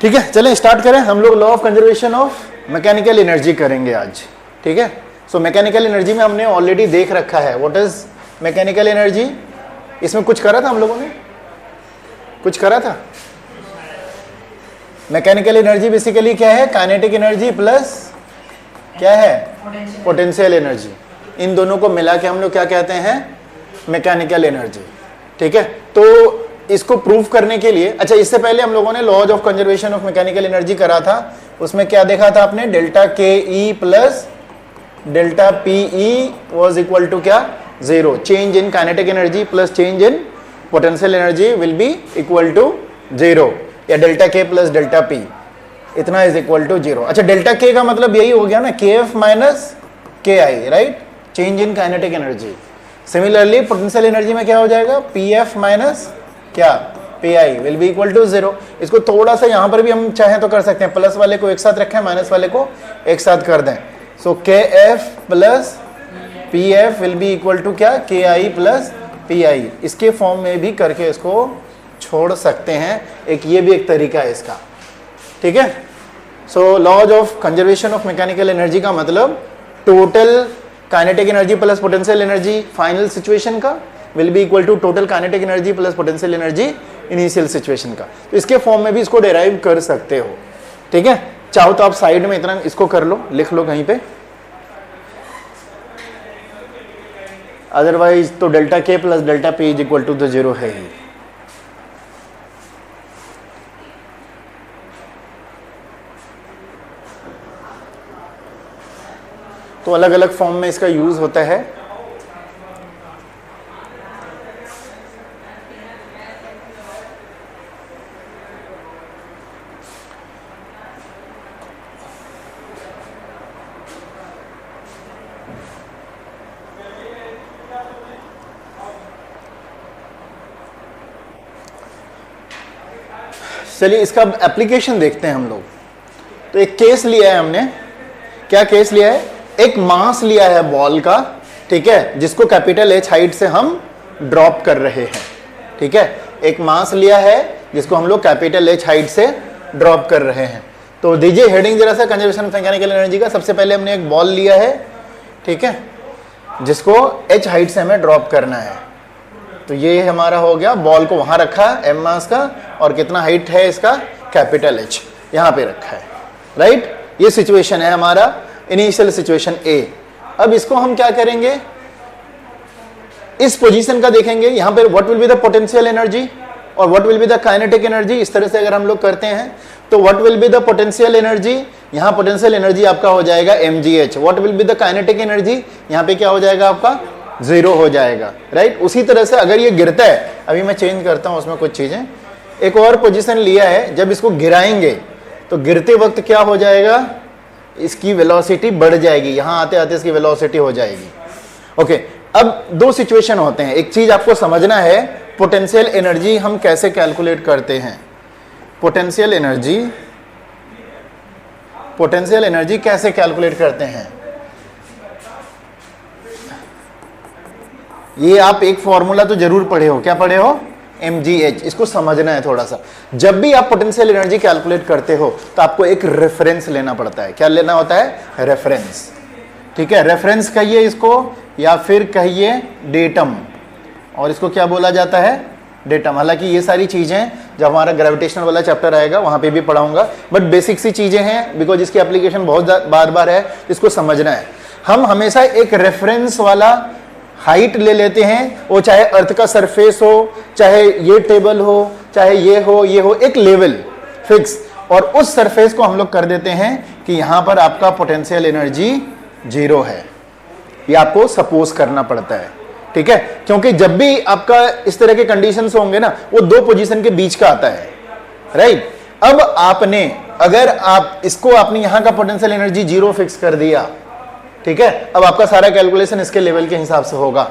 ठीक है, चलें स्टार्ट करें। हम लोग law of conservation of mechanical energy करेंगे आज। ठीक है, सो मैकेनिकल एनर्जी में हमने ऑलरेडी देख रखा है व्हाट इज मैकेनिकल एनर्जी। इसमें कुछ करा था हम लोगों ने, कुछ करा था। मैकेनिकल एनर्जी बेसिकली क्या है, काइनेटिक एनर्जी प्लस क्या है, पोटेंशियल एनर्जी। इन दोनों को मिला के हम लोग क्या कहते हैं, मैकेनिकल एनर्जी। ठीक है, तो इसको प्रूव करने के लिए, अच्छा इससे पहले हम लोगों ने laws of conservation of mechanical energy करा था। उसमें क्या देखा था आपने, delta K E plus delta P E was equal to क्या, zero. Change in kinetic energy plus change in potential energy will be equal to zero, या delta K plus delta P इतना इज इक्वल टू जीरो। अच्छा, delta K का मतलब यही हो गया ना, के F minus K I, right, change in kinetic energy. Similarly potential energy में क्या हो जाएगा, पी एफ माइनस क्या, P I will be equal to zero. इसको थोड़ा सा यहां पर भी हम चाहें तो कर सकते हैं, प्लस वाले को एक साथ रखें, माइनस वाले को एक साथ कर दें। So K F plus P F will be equal to क्या, K I plus P I. इसके फॉर्म में भी करके इसको छोड़ सकते हैं, एक ये भी एक तरीका है इसका। ठीक है, so laws of conservation of mechanical energy का मतलब total kinetic energy plus potential energy final situation का will be equal to total kinetic energy plus potential energy initial situation का। तो इसके फॉर्म में भी इसको डेराइव कर सकते हो। ठीक है, चाहो तो आप साइड में इतना इसको कर लो, लिख लो कहीं पे, अदरवाइज तो delta K plus delta P is equal to the zero है ही। तो अलग अलग फॉर्म में इसका यूज होता है। चलिए इसका एप्लीकेशन देखते हैं हम लोग। तो एक केस लिया है हमने, क्या केस लिया है, एक मास लिया है बॉल का, ठीक है, जिसको कैपिटल एच हाइट से हम ड्रॉप कर रहे हैं। ठीक है, एक मास लिया है जिसको हम लोग कैपिटल एच हाइट से ड्रॉप कर रहे हैं। तो दीजिए हेडिंग जरा सा कंजर्वेशन ऑफ मैकेनिकल एनर्जी का। सबसे पहले हमने एक बॉल लिया है, ठीक है, जिसको एच हाइट से हमें ड्रॉप करना है। तो ये हमारा हो गया, बॉल को वहां रखा एम मास का, और कितना हाइट है इसका, कैपिटल एच यहां पे रखा है, राइट। ये सिचुएशन है हमारा इनिशियल सिचुएशन ए। अब इसको हम क्या करेंगे, इस पोजीशन का देखेंगे, यहां पे what will be the potential energy और what will be the kinetic energy. इस तरह से अगर हम लोग करते हैं तो what will be the potential energy, यहां पोटेंशियल एनर्जी आपका हो जाएगा mgh। What will be the kinetic energy, यहां पे क्या हो जाएगा आपका, जीरो हो जाएगा, राइट। उसी तरह से अगर ये गिरता है, अभी मैं चेंज करता हूं उसमें कुछ चीजें, एक और पोजीशन लिया है, जब इसको गिराएंगे तो गिरते वक्त क्या हो जाएगा, इसकी वेलोसिटी बढ़ जाएगी, यहां आते आते इसकी वेलोसिटी हो जाएगी। ओके, अब दो सिचुएशन होते हैं। एक चीज आपको समझना है, पोटेंशियल एनर्जी हम कैसे कैलकुलेट करते हैं। पोटेंशियल एनर्जी कैसे कैलकुलेट करते हैं, ये आप एक फॉर्मूला तो जरूर पढ़े हो। क्या पढ़े हो, mgh। इसको समझना है थोड़ा सा। जब भी आप पोटेंशियल एनर्जी कैलकुलेट करते हो तो आपको एक रेफरेंस लेना पड़ता है। क्या लेना होता है, रेफरेंस। ठीक है, रेफरेंस कहिए इसको, या फिर कहिए डेटम, और इसको क्या बोला जाता है, डेटम। हालांकि ये सारी चीजें जब हमारा ग्रेविटेशनल वाला चैप्टर आएगा वहां पे भी पढ़ाऊंगा, बट बेसिक सी चीजें हैं, बिकॉज इसकी एप्लीकेशन बहुत बार बार है, इसको समझना है। हम हमेशा एक रेफरेंस वाला हाइट ले लेते हैं, वो चाहे अर्थ का सरफेस हो, चाहे ये टेबल हो, चाहे ये हो, एक लेवल फिक्स, और उस सरफेस को हम लोग कर देते हैं कि यहां पर आपका पोटेंशियल एनर्जी जीरो है। ये आपको सपोज करना पड़ता है, ठीक है, क्योंकि जब भी आपका इस तरह के कंडीशंस होंगे ना, वो दो पोजीशन के बीच का आता है, राइट। अब आपने, अगर आप इसको आपने यहां का पोटेंशियल एनर्जी जीरो फिक्स कर दिया, ठीक है, अब आपका सारा कैलकुलेशन इसके लेवल के हिसाब से होगा।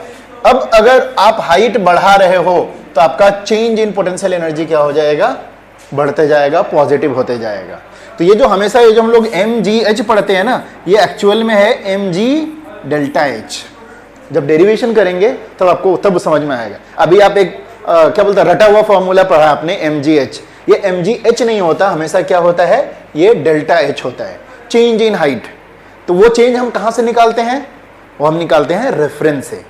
अब अगर आप हाइट बढ़ा रहे हो तो आपका चेंज इन पोटेंशियल एनर्जी क्या हो जाएगा, बढ़ते जाएगा, पॉजिटिव होते जाएगा। तो ये जो हमेशा ये जो हम लोग mgh पढ़ते हैं ना, ये एक्चुअल में है mg डेल्टा h। जब डेरिवेशन करेंगे तब आपको तब समझ में आएगा। अभी आप एक क्या बोलते हैं, रटा हुआ फॉर्मूला पढ़ा आपने mgh, ये mgh नहीं होता, हमेशा क्या होता है, ये डेल्टा h होता है, चेंज इन हाइट। तो वो चेंज हम कहां से निकालते हैं, वो हम निकालते हैं रेफरेंस से,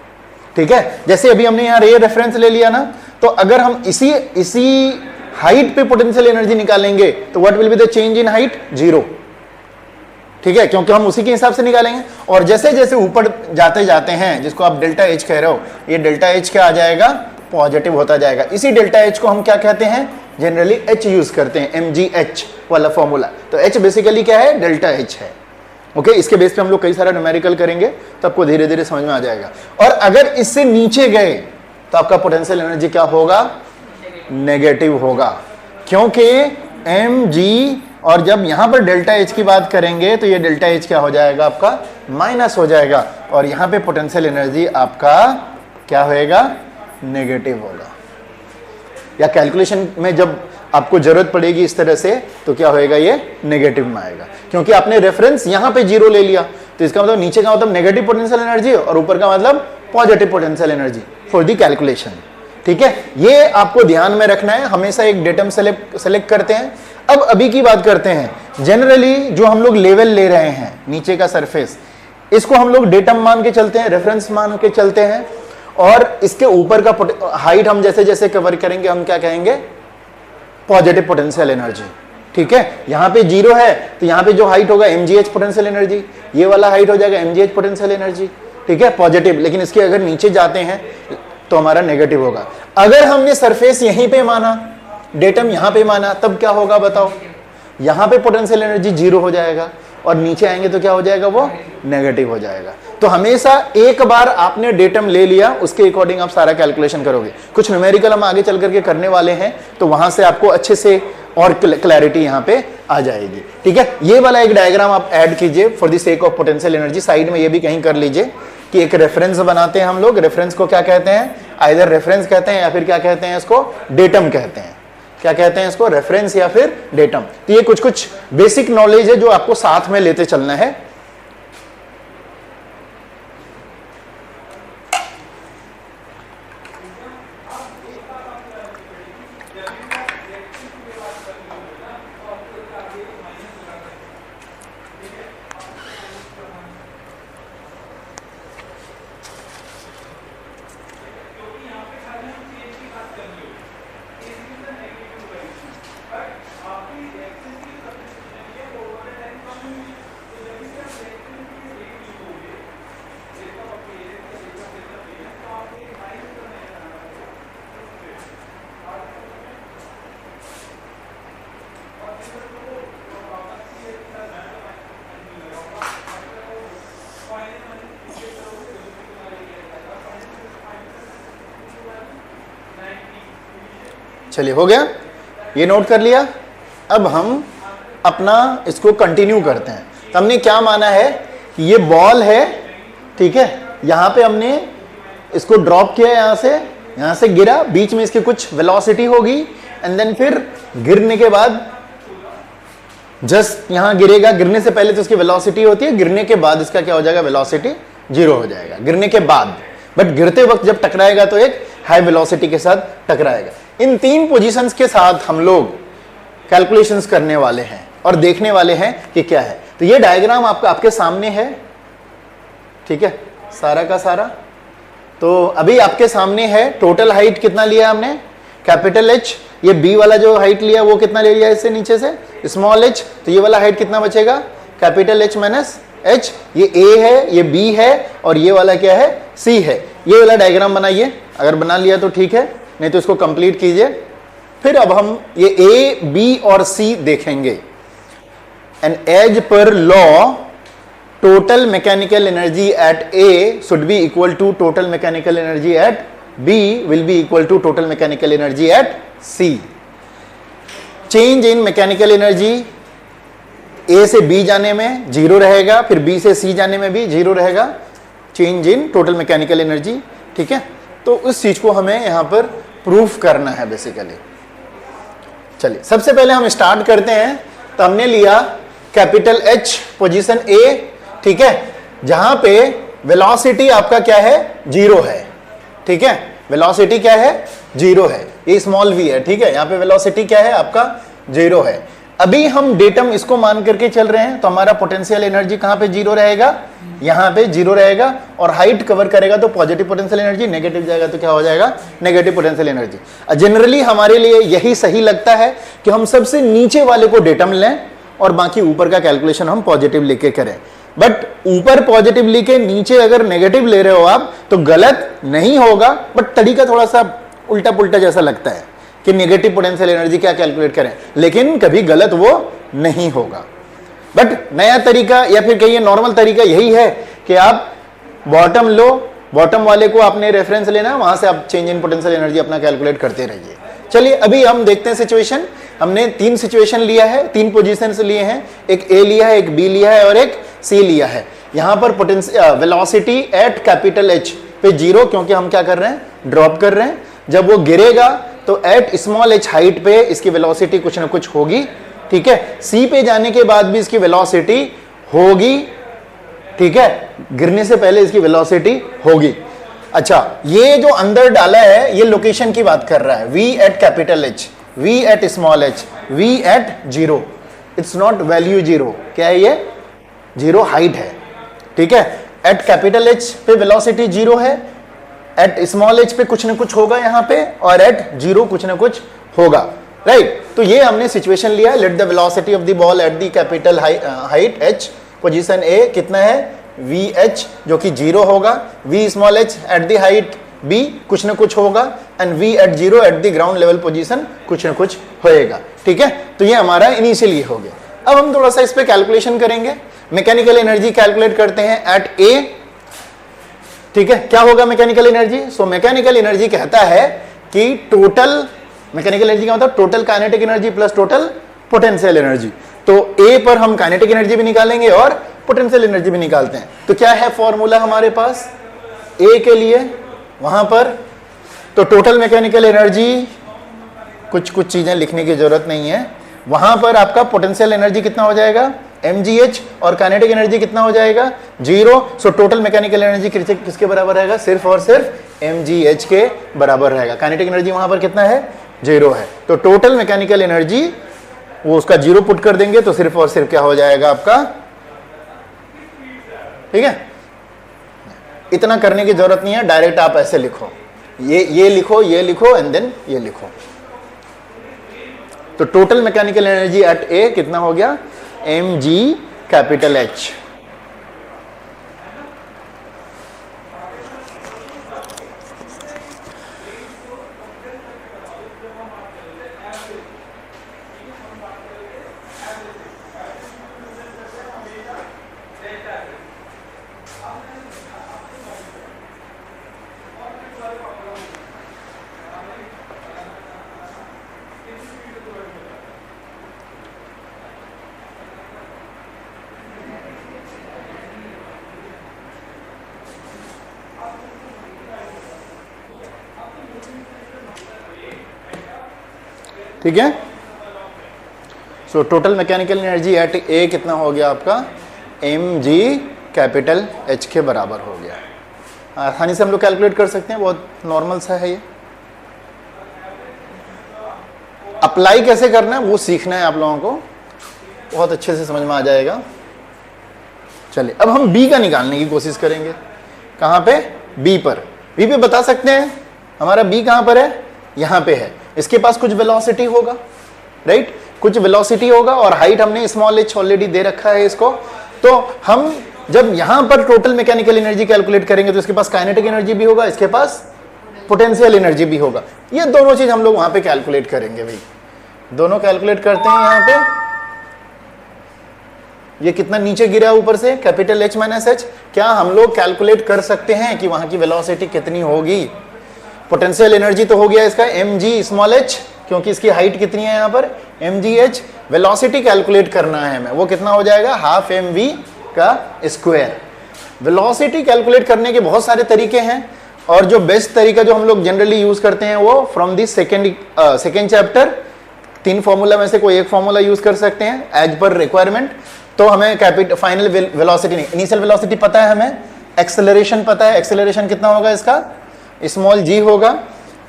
ठीक है। जैसे अभी हमने यहाँ ये रेफरेंस ले लिया ना, तो अगर हम इसी हाइट पे पोटेंशियल एनर्जी निकालेंगे तो what will be the change in height, 0, ठीक है, क्योंकि हम उसी के हिसाब से निकालेंगे। और जैसे जैसे ऊपर जाते जाते हैं, जिसको आप डेल्टा एच कह रहे हो, ये डेल्टा एच क्या आ जाएगा, पॉजिटिव होता जाएगा। इसी डेल्टा एच को हम क्या कहते हैं, जनरली एच यूज करते हैं, mgh वाला फॉर्मूला। तो एच बेसिकली क्या है, डेल्टा एच है, ओके। इसके बेस पे हम लोग कई सारा न्यूमेरिकल करेंगे तो आपको धीरे धीरे समझ में आ जाएगा। और अगर इससे नीचे गए तो आपका पोटेंशियल एनर्जी क्या होगा, नेगेटिव होगा, क्योंकि mg, और जब यहां पर डेल्टा एच की बात करेंगे तो ये डेल्टा एच क्या हो जाएगा, आपका माइनस हो जाएगा, और यहां पे पोटेंशियल एनर्जी आपका क्या होएगा, नेगेटिव होगा। या कैलकुलेशन में जब आपको जरूरत पड़ेगी इस तरह से तो क्या होएगा, ये नेगेटिव में आएगा, क्योंकि आपने रेफरेंस यहां पे 0 ले लिया। तो इसका मतलब नीचे का मतलब नेगेटिव पोटेंशियल एनर्जी और ऊपर का मतलब positive potential energy for the calculation, ठीक है। ये आपको ध्यान में रखना है, हमेशा एक डेटम सेलेक्ट करते हैं। अब अभी की बात करते हैं, जनरली जो हम लोग लेवल ले रहे हैं नीचे का सरफेस, इसको हम लोग डेटम मान के चलते हैं, रेफरेंस मान के चलते हैं, और इसके ऊपर का हाइट हम जैसे जैसे कवर करेंगे हम क्या कहेंगे, पॉजिटिव पोटेंशियल एनर्जी, ठीक है। यहां पे 0 है तो यहां पे जो हाइट होगा mgh पोटेंशियल एनर्जी, ये वाला हाइट हो जाएगा mgh पोटेंशियल एनर्जी, ठीक है, पॉजिटिव। लेकिन इसके अगर नीचे जाते हैं तो हमारा नेगेटिव होगा। अगर हमने सरफेस यहीं पे माना, डेटम यहां पे माना, तब क्या होगा बताओ, यहां पे पोटेंशियल एनर्जी 0 हो जाएगा, और नीचे आएंगे तो क्या हो जाएगा, वो नेगेटिव हो जाएगा। तो हमेशा एक बार आपने डेटम ले लिया, उसके अकॉर्डिंग आप सारा कैलकुलेशन करोगे। कुछ न्यूमेरिकल हम आगे चल करके करने वाले हैं, तो वहां से आपको अच्छे से और क्लैरिटी यहां पे आ जाएगी, ठीक है। ये वाला एक डायग्राम आप ऐड कीजिए for the sake of potential energy. Side में ये भी कहीं कर लीजिए कि एक रेफरेंस बनाते हैं हम लोग। रेफरेंस को क्या कहते हैं, आइदर रेफरेंस कहते हैं या फिर क्या कहते हैं, इसको डेटम कहते हैं। क्या कहते हैं इसको, रेफरेंस या फिर डेटम। तो ये कुछ कुछ बेसिक नॉलेज है जो आपको साथ में लेते चलना है। चलिए, हो गया, ये नोट कर लिया। अब हम अपना इसको कंटिन्यू करते हैं। तो हमने क्या माना है कि ये बॉल है, ठीक है, यहां पे हमने इसको ड्रॉप किया, यहां से गिरा, बीच में इसकी कुछ वेलोसिटी होगी, एंड देन फिर गिरने के बाद जस्ट यहां गिरेगा। गिरने से पहले तो इसकी वेलोसिटी होती है, गिरने के बाद इसका क्या हो जाएगा, वेलोसिटी 0 हो जाएगा गिरने के बाद। बट गिरते वक्त जब टकराएगा तो एक हाई वेलोसिटी के साथ टकराएगा। इन 3 पोजीशंस के साथ हम लोग कैलकुलेशंस करने वाले हैं और देखने वाले हैं कि क्या है। तो ये डायग्राम आपके सामने है, ठीक है, सारा का सारा। तो अभी आपके सामने है, टोटल हाइट कितना लिया हमने, कैपिटल H। ये B वाला जो हाइट लिया वो कितना ले लिया इससे नीचे से, स्मॉल h। तो ये वाला हाइट कितना बचेगा, कैपिटल H माइनस H। ये A है, ये B है, और ये वाला क्या है, C है। ये वाला डायग्राम बनाइए, अगर बना लिया तो ठीक है, नहीं तो इसको कंप्लीट कीजिए। फिर अब हम ये A, B और C देखेंगे। And as per law, total mechanical energy at A should be equal to total mechanical energy at B will be equal to total mechanical energy at C। Change in mechanical energy A से B जाने में 0 रहेगा, फिर B से C जाने में भी 0 रहेगा। Change in total mechanical energy, ठीक है। तो उस चीज को हमें यहां पर प्रूफ करना है बेसिकली। चलिए, सबसे पहले हम स्टार्ट करते हैं। तो हमने लिया कैपिटल H पोजीशन A, ठीक है, जहां पे वेलोसिटी आपका क्या है, 0 है, ठीक है। वेलोसिटी क्या है, जीरो है, ये स्मॉल v है, ठीक है। यहाँ पे वेलोसिटी क्या है आपका, जीरो है। अभी हम डेटम इसको मान करके चल रहे हैं, तो हमारा पोटेंशियल एनर्जी कहाँ पे जीरो रहेगा, यहाँ पे जीरो रहेगा, और हाइट कवर करेगा तो पॉजिटिव पोटेंशियल एनर्जी, नेगेटिव जाएगा तो क्या हो जाएगा, नेगेटिव पोटेंशियल एनर्जी। जनरली हमारे लिए यही सही लगता है कि हम सबसे नीचे वाले को डेटम लें और बाकी ऊपर का कैलकुलेशन हम पॉजिटिव लेके करें। बट ऊपर पॉजिटिव लिखे नीचे अगर नेगेटिव ले रहे हो आप तो गलत नहीं होगा, बट तरीका थोड़ा सा उल्टा पुल्टा जैसा लगता है कि नेगेटिव पोटेंशियल एनर्जी क्या कैलकुलेट करें, लेकिन कभी गलत वो नहीं होगा। बट नया तरीका या फिर कहिए नॉर्मल तरीका यही है कि आप बॉटम लो, बॉटम वाले को आपने रेफरेंस लेना, वहां से आप चेंज इन पोटेंशियल एनर्जी अपना कैलकुलेट करते रहिए। चलिए अभी हम देखते हैं सिचुएशन। हमने 3 सिचुएशन लिया है, 3 पोजीशंस लिए हैं, एक ए लिया है, एक बी लिया है और एक सी लिया है। यहां पर potential velocity at capital H पे जीरो, क्योंकि हम क्या कर रहे हैं, ड्रॉप कर रहे हैं। जब वो गिरेगा तो एट स्मॉल एच हाइट पे इसकी वेलोसिटी कुछ ना कुछ होगी, ठीक है। सी पे जाने के बाद भी इसकी वेलोसिटी होगी, ठीक है, गिरने से पहले इसकी वेलोसिटी होगी। अच्छा, ये जो अंदर डाला है ये लोकेशन की बात कर रहा है, v at capital H, v at small H, v at zero, it's not value zero. क्या है ये, जीरो हाइट है, ठीक है। एट कैपिटल एच पे वेलोसिटी जीरो है, एट स्मॉल एच पे कुछ ना कुछ होगा यहाँ पे, और एट जीरो कुछ ना कुछ होगा, राइट। तो ये हमने सिचुएशन लिया है। Let the velocity of the ball at the capital height H, position A कितना है, वी एच जो कि जीरो होगा, V small H at the height B कुछ ना कुछ होगा, and V at zero at the ground level position कुछ ना कुछ होएगा, ठीक है। तो ये हमारा इनिशियली हो गया। अब हम थोड़ा सा इस पे कैलकुलेशन करेंगे। मैकेनिकल एनर्जी कैलकुलेट करते हैं एट ए, ठीक है। क्या होगा mechanical energy, so mechanical energy कहता है कि टोटल, मैकेनिकल एनर्जी क्या मतलब, total kinetic energy plus total potential energy. तो ए पर हम काइनेटिक एनर्जी भी निकालेंगे और पोटेंशियल एनर्जी भी निकालते हैं। तो क्या है फॉर्मूला हमारे पास ए के लिए वहां पर, तो टोटल मैकेनिकल एनर्जी, कुछ चीजें लिखने की जरूरत नहीं है, वहां पर आपका पोटेंशियल एनर्जी कितना हो जाएगा, mgh, और काइनेटिक एनर्जी कितना हो जाएगा, जीरो। सो टोटल मैकेनिकल एनर्जी किसके बराबर रहेगा, सिर्फ और सिर्फ mgh के बराबर रहेगा। काइनेटिक एनर्जी वहां पर कितना है, जीरो है। तो टोटल मैकेनिकल एनर्जी वो उसका जीरो पुट कर देंगे तो सिर्फ और सिर्फ क्या हो जाएगा आपका, ठीक है। इतना करने की जरूरत नहीं है, डायरेक्ट आप ऐसे लिखो, ये लिखो, ये लिखो एंड देन ये लिखो। तो total mechanical energy at A कितना हो गया, mg कैपिटल H। ठीक है। So total mechanical energy at A कितना हो गया आपका, mg कैपिटल H के बराबर हो गया। आसानी से हम लोग कैलकुलेट कर सकते हैं, बहुत नॉर्मल सा है ये। अप्लाई कैसे करना है वो सीखना है आप लोगों को, बहुत अच्छे से समझ में आ जाएगा। चलिए अब हम b का निकालने की कोशिश करेंगे। कहाँ पे, b पर। b पे बता सकते हैं हमारा b कहाँ पर है, यहाँ पे है। इसके पास कुछ वेलोसिटी होगा, राइट, कुछ वेलोसिटी होगा, और हाइट हमने स्मॉल h ऑलरेडी दे रखा है इसको। तो हम जब यहां पर टोटल मैकेनिकल एनर्जी कैलकुलेट करेंगे तो इसके पास काइनेटिक एनर्जी भी होगा, इसके पास पोटेंशियल एनर्जी भी होगा। ये दोनों चीज हम लोग वहां पे कैलकुलेट करेंगे भाई, दोनों कैलकुलेट करते हैं। यहां पे ये कितना नीचे गिरा ऊपर से, कैपिटल H माइनस H। क्या हम लोग कैलकुलेट कर सकते हैं कि वहां की वेलोसिटी कितनी होगी। पोटेंशियल एनर्जी तो हो गया इसका mg स्मॉल h, क्योंकि इसकी हाइट कितनी है यहाँ पर, mgh। वेलोसिटी कैलकुलेट करना है हमें, वो कितना हो जाएगा, हाफ mv का स्क्वायर। वेलोसिटी कैलकुलेट करने के बहुत सारे तरीके हैं, और जो बेस्ट तरीका जो हम लोग जनरली यूज करते हैं वो from the second chapter, 3 formula में से कोई एक फॉर्मूला यूज कर सकते हैं एज पर रिक्वायरमेंट। तो हमें फाइनल वेलोसिटी नहीं, इनिशियल वेलोसिटी पता है हमें, एक्सेलरेशन पता है, एक्सेलरेशन कितना होगा इसका, स्मॉल g होगा,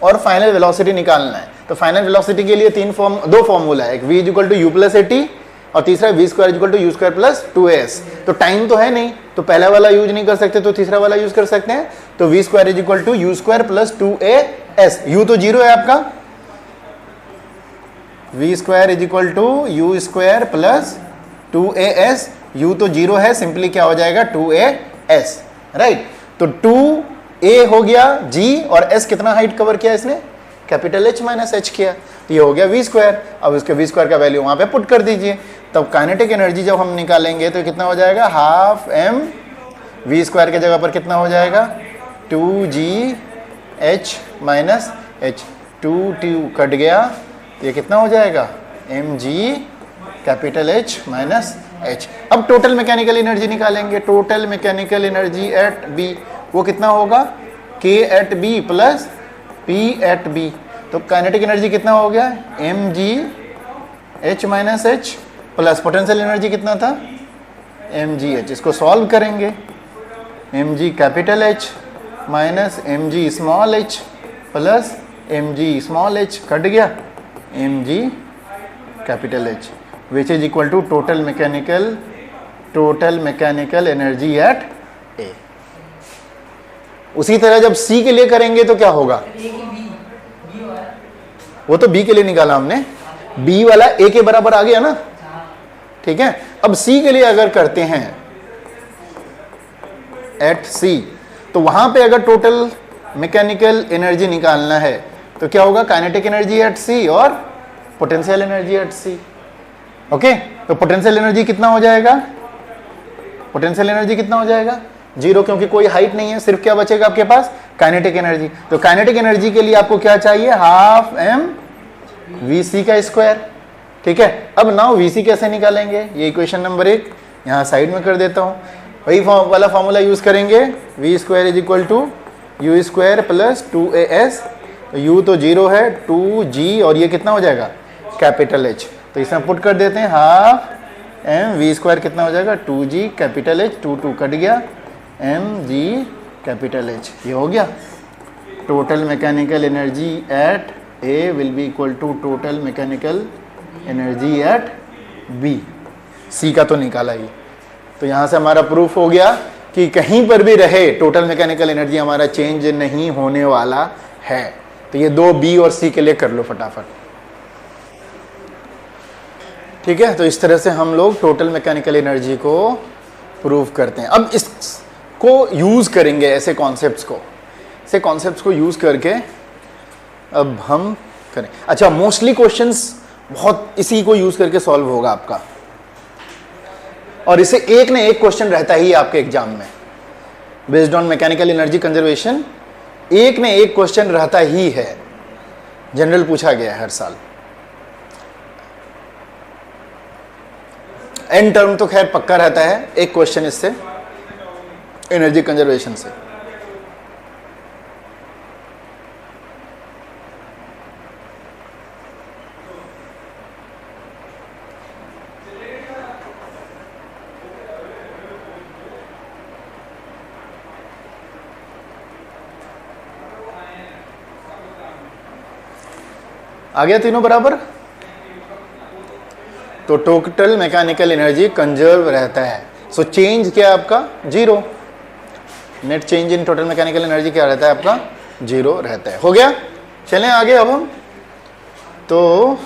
और फाइनल वेलोसिटी निकालना है। तो फाइनल वेलोसिटी के लिए दो फॉर्मूला है, एक v equal to u plus a t और तीसरा v square equal to u square plus 2as। तो टाइम तो है नहीं, तो पहला वाला यूज नहीं कर सकते, तो तीसरा वाला यूज कर सकते हैं। तो v square is equal to u square plus 2as। u तो 0 है आपका, v square is equal to u square plus 2as। u तो 0 है, सिंपली क्या हो जाएगा 2as, राइट। तो 2a हो गया g और s कितना हाइट कवर किया इसने, कैपिटल H माइनस h किया, तो ये हो गया v स्क्वायर। अब इसके v स्क्वायर का वैल्यू वहां पे पुट कर दीजिए, तब काइनेटिक एनर्जी जब हम निकालेंगे तो कितना हो जाएगा, हाफ m v स्क्वायर की जगह पर कितना हो जाएगा 2gh माइनस h, 2 कट गया, ये कितना हो जाएगा mg capital H minus h। अब टोटल मैकेनिकल एनर्जी निकालेंगे, total mechanical energy at b, वो कितना होगा k at b plus p at b। तो काइनेटिक एनर्जी कितना हो गया mg h minus h plus potential energy कितना था mg h। इसको सॉल्व करेंगे, mg capital H minus mg small h plus mg small h, cut गया mg capital H, which is equal to total mechanical energy at A। उसी तरह जब C के लिए करेंगे तो क्या होगा, वो तो B के लिए निकाला हमने, B वाला A के बराबर आ गया ना, ठीक है। अब C के लिए अगर करते हैं एट C, तो वहां पे अगर टोटल मैकेनिकल एनर्जी निकालना है तो क्या होगा, काइनेटिक एनर्जी एट C और potential energy at C। Okay, तो पोटेंशियल एनर्जी कितना हो जाएगा, पोटेंशियल एनर्जी कितना हो जाएगा 0, क्योंकि कोई हाइट नहीं है, सिर्फ क्या बचेगा आपके पास, काइनेटिक एनर्जी। तो काइनेटिक एनर्जी के लिए आपको क्या चाहिए, हाफ m vc का स्क्वायर, ठीक है। अब नाउ vc कैसे निकालेंगे, ये इक्वेशन नंबर 1 यहाँ साइड में कर देता हूँ, वही वाला फॉर्मूला यूज करेंगे, v square is equal to u square plus 2as। तो u तो 0 है, 2g और ये कितना हो जाएगा कैपिटल H, तो इसमें पुट कर देते हैं, हाफ m v स्क्वायर कितना हो जाएगा 2g कैपिटल H, 2 कट गया mg कैपिटल H, ये हो गया। Total mechanical energy at A will be equal to total mechanical energy at B। C का तो निकाला ही, तो यहाँ से हमारा प्रूफ हो गया कि कहीं पर भी रहे टोटल मैकेनिकल एनर्जी हमारा चेंज नहीं होने वाला है। तो ये दो B और C के लिए कर लो फटाफट, ठीक है। तो इस तरह से हम लोग टोटल मैकेनिकल एनर्जी को प्रूव करते हैं। अब इसको यूज करेंगे, ऐसे कॉन्सेप्ट्स को यूज करके अब हम करें। अच्छा, मोस्टली क्वेश्चंस बहुत इसी को यूज करके सॉल्व होगा आपका, और इसे एक न एक क्वेश्चन रहता ही है आपके एग्जाम में, based on mechanical energy conservation एक न एक क्वेश्चन रहता ही है, जनरल पूछा गया है हर साल। एन टर्म तो खैर पक्का रहता है, एक क्वेश्चन इससे एनर्जी कंजर्वेशन से। आ गया तीनों बराबर। तो टोटल मैकेनिकल एनर्जी कंजर्व रहता है। सो चेंज क्या है आपका 0, net change in total mechanical energy क्या रहता है आपका 0 रहता है। हो गया, चलें आगे। अब हम तो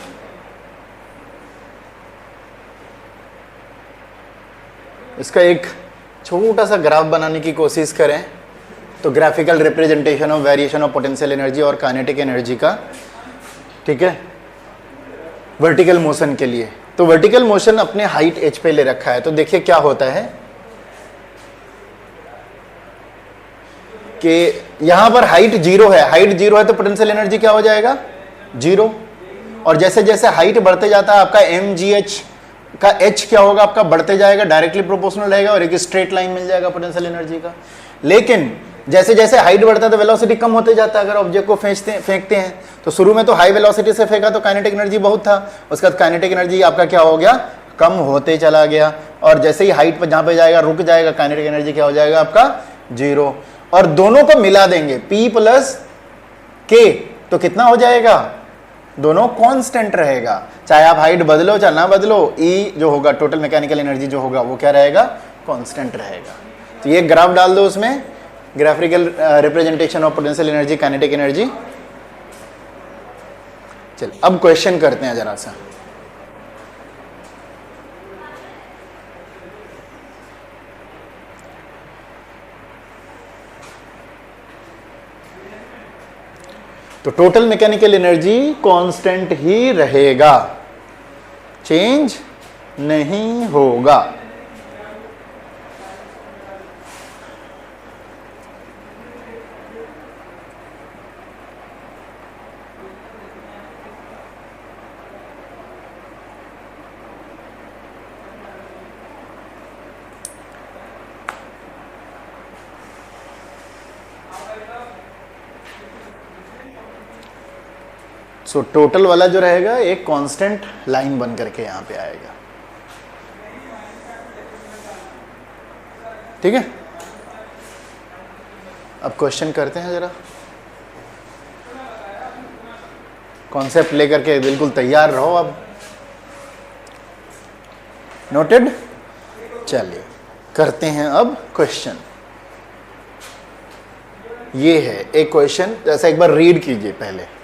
इसका एक छोटा सा ग्राफ बनाने की कोशिश करें। तो graphical representation of variation of potential energy और काइनेटिक एनर्जी का, ठीक है, वर्टिकल मोशन के लिए। तो वर्टिकल मोशन अपने हाइट h पे ले रखा है। तो देखिए क्या होता है कि यहां पर हाइट 0 है, हाइट 0 है तो पोटेंशियल एनर्जी क्या हो जाएगा 0। और जैसे जैसे हाइट बढ़ते जाता है आपका mgh का h क्या होगा आपका बढ़ते जाएगा, डायरेक्टली प्रोपोर्शनल रहेगा और एक स्ट्रेट लाइन मिल जाएगा पोटेंशियल एनर्जी का। लेकिन जैसे जैसे हाइट बढ़ता है तो वेलोसिटी कम होते जाता है। अगर ऑब्जेक्ट को फेंकते हैं तो शुरू में तो हाई वेलोसिटी से फेंका तो काइनेटिक एनर्जी बहुत था, उसके बाद काइनेटिक एनर्जी आपका क्या हो गया कम होते चला गया। और जैसे ही हाइट पर जहां पे जाएगा रुक जाएगा, काइनेटिक एनर्जी क्या हो जाएगा आपका 0। और दोनों को मिला देंगे P प्लस K तो कितना हो जाएगा, दोनों कांस्टेंट रहेगा, चाहे आप हाइट बदलो चाहे ना बदलो, ई जो होगा टोटल मैकेनिकल एनर्जी जो होगा वो क्या रहेगा, कांस्टेंट रहेगा। तो ये ग्राफ डाल दो उसमें, graphical representation of potential energy, kinetic energy. चल अब क्वेश्चन करते हैं जरा सा। तो टोटल मैकेनिकल एनर्जी कांस्टेंट ही रहेगा, चेंज नहीं होगा। सो टोटल वाला जो रहेगा एक कांस्टेंट लाइन बन करके यहां पे आएगा, ठीक है। अब क्वेश्चन करते हैं जरा, कॉन्सेप्ट लेकर के बिल्कुल तैयार रहो अब। नोटेड। चलिए करते हैं अब क्वेश्चन। ये है एक क्वेश्चन, जैसा एक बार रीड कीजिए पहले।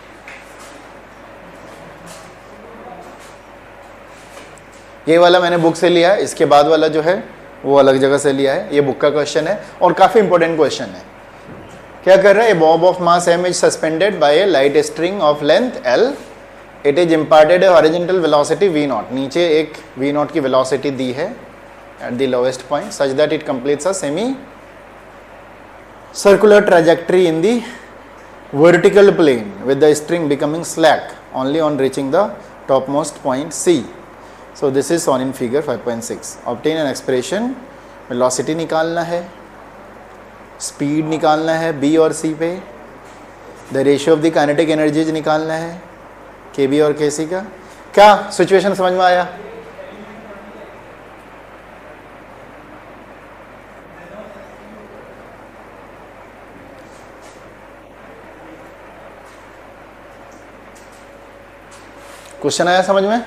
ये वाला मैंने बुक से लिया है, इसके बाद वाला जो है वो अलग जगह से लिया है। ये बुक का क्वेश्चन है और काफी इंपॉर्टेंट क्वेश्चन है। क्या कर रहा है, bob of mass m is suspended by a light string of length l, it is imparted a horizontal velocity v0। नीचे एक v0 की वेलोसिटी दी है at the lowest point such that it completes a semi circular trajectory in the vertical plane with the string becoming slack only on reaching the topmost point c। So this is shown in figure 5.6. Obtain an expression, velocity निकालना है, speed निकालना है B और C पे, the ratio of the kinetic energies निकालना है KB और KC का। क्या सिचुएशन समझ में आया? क्वेश्चन आया समझ में?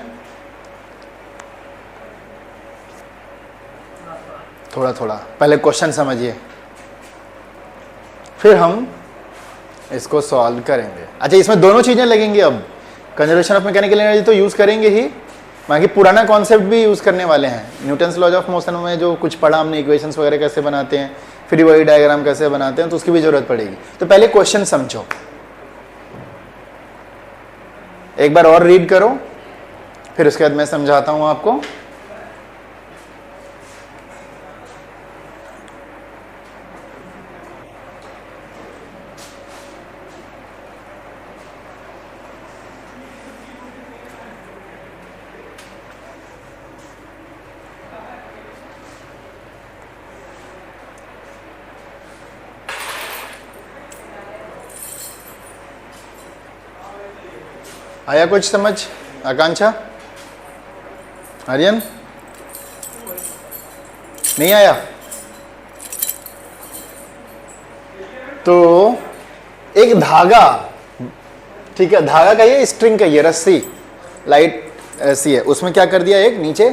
थोड़ा थोड़ा पहले क्वेश्चन समझिए, फिर हम इसको सॉल्व करेंगे। अच्छा, इसमें दोनों चीजें लगेंगी। अब कंजर्वेशन ऑफ मैकेनिकल एनर्जी तो यूज करेंगे ही, बाकी पुराना कॉन्सेप्ट भी यूज करने वाले हैं। न्यूटन्स लॉज ऑफ मोशन में जो कुछ पढ़ा हमने, इक्वेशंस वगैरह कैसे बनाते हैं, फ्री बॉडी डायग्राम कैसे बनाते हैं, तो उसकी भी जरूरत पड़ेगी। तो पहले क्वेश्चन समझो, एक बार और रीड करो, फिर उसके बाद मैं समझाता हूं आपको। आया कुछ समझ? आकांक्षा, आर्यन, नहीं आया? तो एक धागा, ठीक है, धागा का ये स्ट्रिंग का ये रस्सी लाइट ऐसी है, उसमें क्या कर दिया, एक नीचे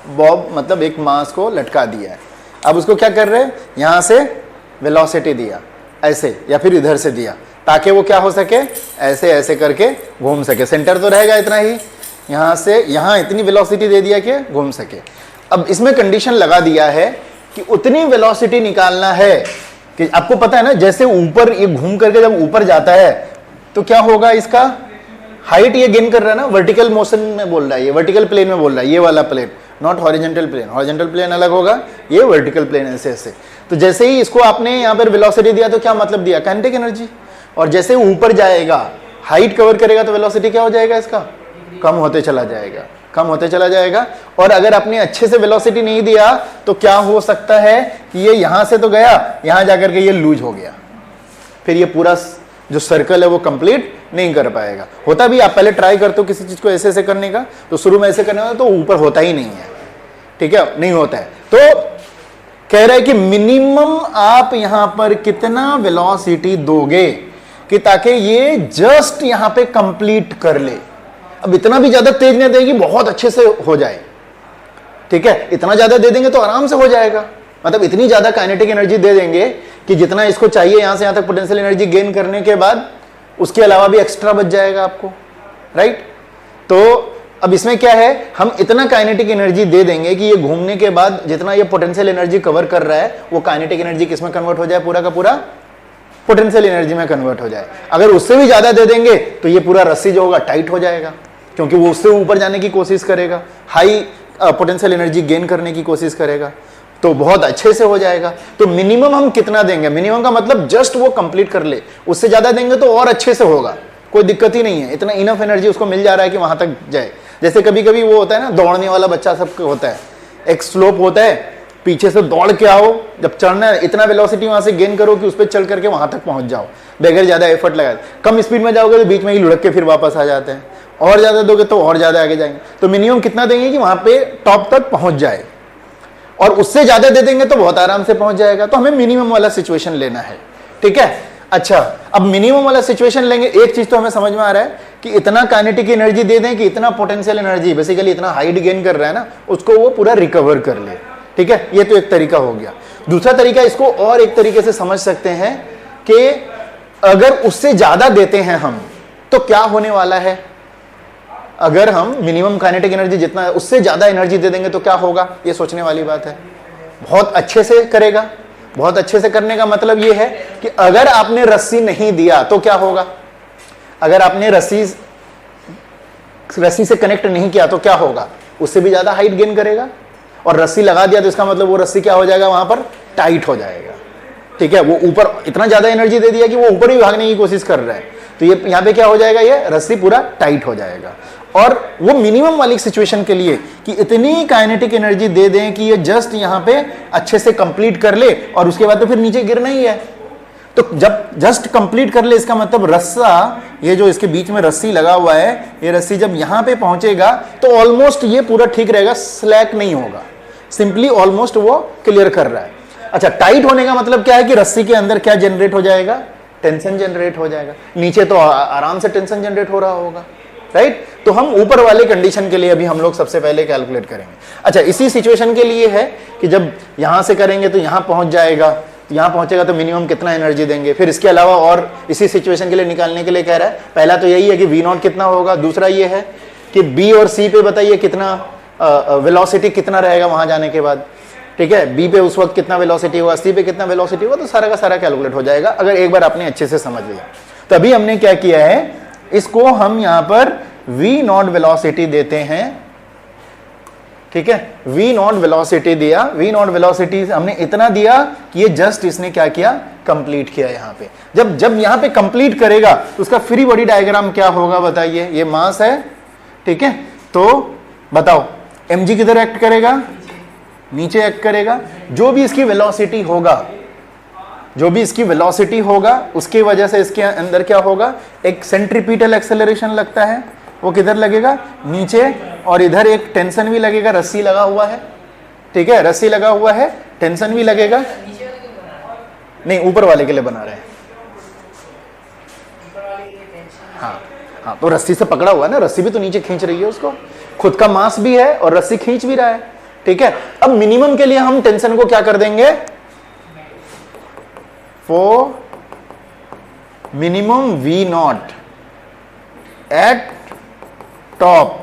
बॉब मतलब एक मास को लटका दिया है। अब उसको क्या कर रहे हैं, यहां से वेलोसिटी दिया ऐसे, या फिर इधर से दिया, ताकि वो क्या हो सके, ऐसे ऐसे करके घूम सके। सेंटर तो रहेगा इतना ही, यहां से यहां इतनी वेलोसिटी दे दिया कि घूम सके। अब इसमें कंडीशन लगा दिया है कि उतनी वेलोसिटी निकालना है कि आपको पता है ना, जैसे ऊपर ये घूम करके जब ऊपर जाता है तो क्या होगा, इसका हाइट ये गेन कर रहा है ना, वर्टिकल मोशन में बोल रहा है, ये वर्टिकल प्लेन में बोल रहा है, ये वाला plane, not horizontal plane. Horizontal plane अलग होगा, ये वर्टिकल प्लेन ऐसे ऐसे। तो जैसे ही इसको आपने यहाँ पर वेलोसिटी दिया तो क्या मतलब दिया, काइनेटिक एनर्जी। और जैसे ऊपर जाएगा, हाइट कवर करेगा, तो वेलोसिटी क्या हो जाएगा, इसका कम होते चला जाएगा, कम होते चला जाएगा। और अगर आपने अच्छे से वेलोसिटी नहीं दिया तो क्या हो सकता है कि ये यहां से तो गया, यहां जाकर के ये लूज हो गया, फिर ये पूरा जो सर्कल है वो कंप्लीट नहीं कर पाएगा। होता भी, आप पहले ट्राई करते हो किसी चीज को ऐसे ऐसे करने का, तो शुरू में ऐसे करने का तो ऊपर होता ही नहीं है, ठीक है, नहीं होता है। तो कह रहा है कि मिनिमम आप यहां पर कितना वेलोसिटी दोगे, कि ताकि ये जस्ट यहां पे कंप्लीट कर ले। अब इतना भी ज्यादा तेज नहीं देगी, बहुत अच्छे से हो जाए, ठीक है। इतना ज्यादा दे देंगे तो आराम से हो जाएगा, मतलब इतनी ज्यादा काइनेटिक एनर्जी दे देंगे कि जितना इसको चाहिए यहां से यहां तक पोटेंशियल एनर्जी गेन करने के बाद उसके अलावा भी एक्स्ट्रा बच जाएगा आपको, राइट। तो अब इसमें क्या है, हम इतना काइनेटिक एनर्जी दे देंगे कि ये घूमने के बाद जितना ये पोटेंशियल एनर्जी कवर कर रहा है वो काइनेटिक एनर्जी किसमें कन्वर्ट हो जाए, पूरा का पूरा पोटेंशियल एनर्जी में कन्वर्ट हो जाए। अगर उससे भी ज्यादा दे देंगे तो ये पूरा रस्सी जो होगा टाइट हो जाएगा, क्योंकि वो उससे ऊपर जाने की कोशिश करेगा, हाई पोटेंशियल एनर्जी गेन करने की कोशिश करेगा, तो बहुत अच्छे से हो जाएगा। तो मिनिमम हम कितना देंगे, मिनिमम का मतलब जस्ट वो कंप्लीट कर ले, उससे ज्यादा देंगे तो और अच्छे से होगा, कोई दिक्कत ही नहीं है, इतना इनफ एनर्जी उसको मिल जा रहा है कि वहां तक जाए। जैसे कभी कभी वो होता है ना, दौड़ने वाला बच्चा सबको होता है, एक स्लोप होता है, पीछे से दौड़ के आओ, जब चढ़ना है इतना वेलोसिटी वहां से गेन करो कि उस पर चल करके वहां तक पहुंच जाओ बगैर ज्यादा एफर्ट लगाए। कम स्पीड में जाओगे तो बीच में ही लुढ़क के फिर वापस आ जाते हैं, और ज्यादा दोगे तो और ज्यादा आगे जाएंगे। तो मिनिमम कितना देंगे कि वहां पे टॉप तक पहुंच जाए, और उससे ज्यादा दे देंगे तो बहुत आराम से पहुंच जाएगा। तो हमें मिनिमम वाला सिचुएशन लेना है, ठीक है। अच्छा, अब मिनिमम वाला सिचुएशन लेंगे, एक चीज तो हमें समझ में आ रहा है कि इतना काइनेटिक एनर्जी दे दें कि इतना पोटेंशियल एनर्जी बेसिकली इतना हाइट गेन कर रहा है ना, उसको वो पूरा रिकवर कर ले, ठीक है। ये तो एक तरीका हो गया। दूसरा तरीका, इसको और एक तरीके से समझ सकते हैं कि अगर उससे ज्यादा देते हैं हम तो क्या होने वाला है। अगर हम मिनिमम काइनेटिक एनर्जी जितना उससे ज्यादा एनर्जी दे देंगे तो क्या होगा, ये सोचने वाली बात है। बहुत अच्छे से करेगा। बहुत अच्छे से करने का मतलब ये है कि अगर आपने रस्सी नहीं दिया तो क्या होगा, अगर आपने रस्सी से कनेक्ट नहीं किया तो क्या होगा, उससे भी ज्यादा हाइट गेन करेगा। और रस्सी लगा दिया तो इसका मतलब वो रस्सी क्या हो जाएगा, वहां पर टाइट हो जाएगा, ठीक है। वो ऊपर इतना ज्यादा एनर्जी दे दिया कि वो ऊपर ही भागने की कोशिश कर रहा है, तो ये यहां पे क्या हो जाएगा, ये रस्सी पूरा टाइट हो जाएगा। और वो मिनिमम वाली सिचुएशन के लिए कि इतनी काइनेटिक एनर्जी दे दें कि ये जस्ट यहां पे अच्छे से कंप्लीट कर ले, और उसके बाद तो फिर नीचे गिरना ही है। तो जब जस्ट कंप्लीट कर ले, इसका मतलब रस्सा, ये जो इसके बीच में रस्सी लगा हुआ है, ये रस्सी जब यहां पे पहुंचेगा तो ऑलमोस्ट ये पूरा ठीक रहेगा, स्लैक नहीं होगा, सिंपली ऑलमोस्ट वो क्लियर कर रहा है। अच्छा, टाइट होने का मतलब क्या है कि रस्सी के अंदर क्या जनरेट हो जाएगा, टेंशन जनरेट हो जाएगा। नीचे तो आराम से टेंशन जनरेट हो रहा होगा, राइट। तो हम ऊपर वाले कंडीशन के लिए अभी हम लोग सबसे पहले कैलकुलेट करेंगे। अच्छा, इसी सिचुएशन के लिए है कि जब यहां से करेंगे तो यहां पहुंच जाएगा, तो यहां पहुंचेगा तो मिनिमम कितना एनर्जी देंगे। फिर इसके अलावा और इसी सिचुएशन के लिए निकालने के लिए कह रहा है, पहला तो यही है कि V0 कितना होगा, दूसरा ये है कि B और C पे बताइए कितना वेलोसिटी कितना रहेगा वहां जाने के बाद, ठीक है। B पे उस वक्त कितना वेलोसिटी होगा, C पे कितना वेलोसिटी होगा, तो सारा का सारा कैलकुलेट हो जाएगा अगर एक बार आपने अच्छे से समझ लिया। तो अभी हमने क्या किया है, इसको हम यहां पर V0 वेलोसिटी देते हैं, ठीक है। V0 वेलोसिटी दिया, V0 वेलोसिटी हमने इतना दिया कि ये जस्ट इसने क्या किया, कंप्लीट किया। यहां पे जब यहां पे कंप्लीट करेगा तो उसका फ्री बॉडी डायग्राम क्या होगा बताइए। ये मास है, ठीक है। तो बताओ mg किधर एक्ट करेगा, नीचे एक्ट करेगा। जो भी इसकी वेलोसिटी होगा, जो भी इसकी वेलोसिटी होगा उसकी वजह से इसके अंदर क्या होगा, एक सेंट्रीपिटल एक्सेलरेशन लगता है, वो किधर लगेगा, नीचे। और इधर एक टेंशन भी लगेगा, रस्सी लगा हुआ है, ठीक है, रस्सी लगा हुआ है, टेंशन भी लगेगा। नहीं, ऊपर वाले के लिए बना रहे हैं, हाँ हाँ। तो रस्सी से पकड़ा हुआ है ना, रस्सी भी तो नीचे खींच रही है उसको, खुद का मास भी है और रस्सी खींच भी रहा है, ठीक है। अब मिनिमम के लिए हम टेंशन को क्या कर देंगे, for minimum V0 eight top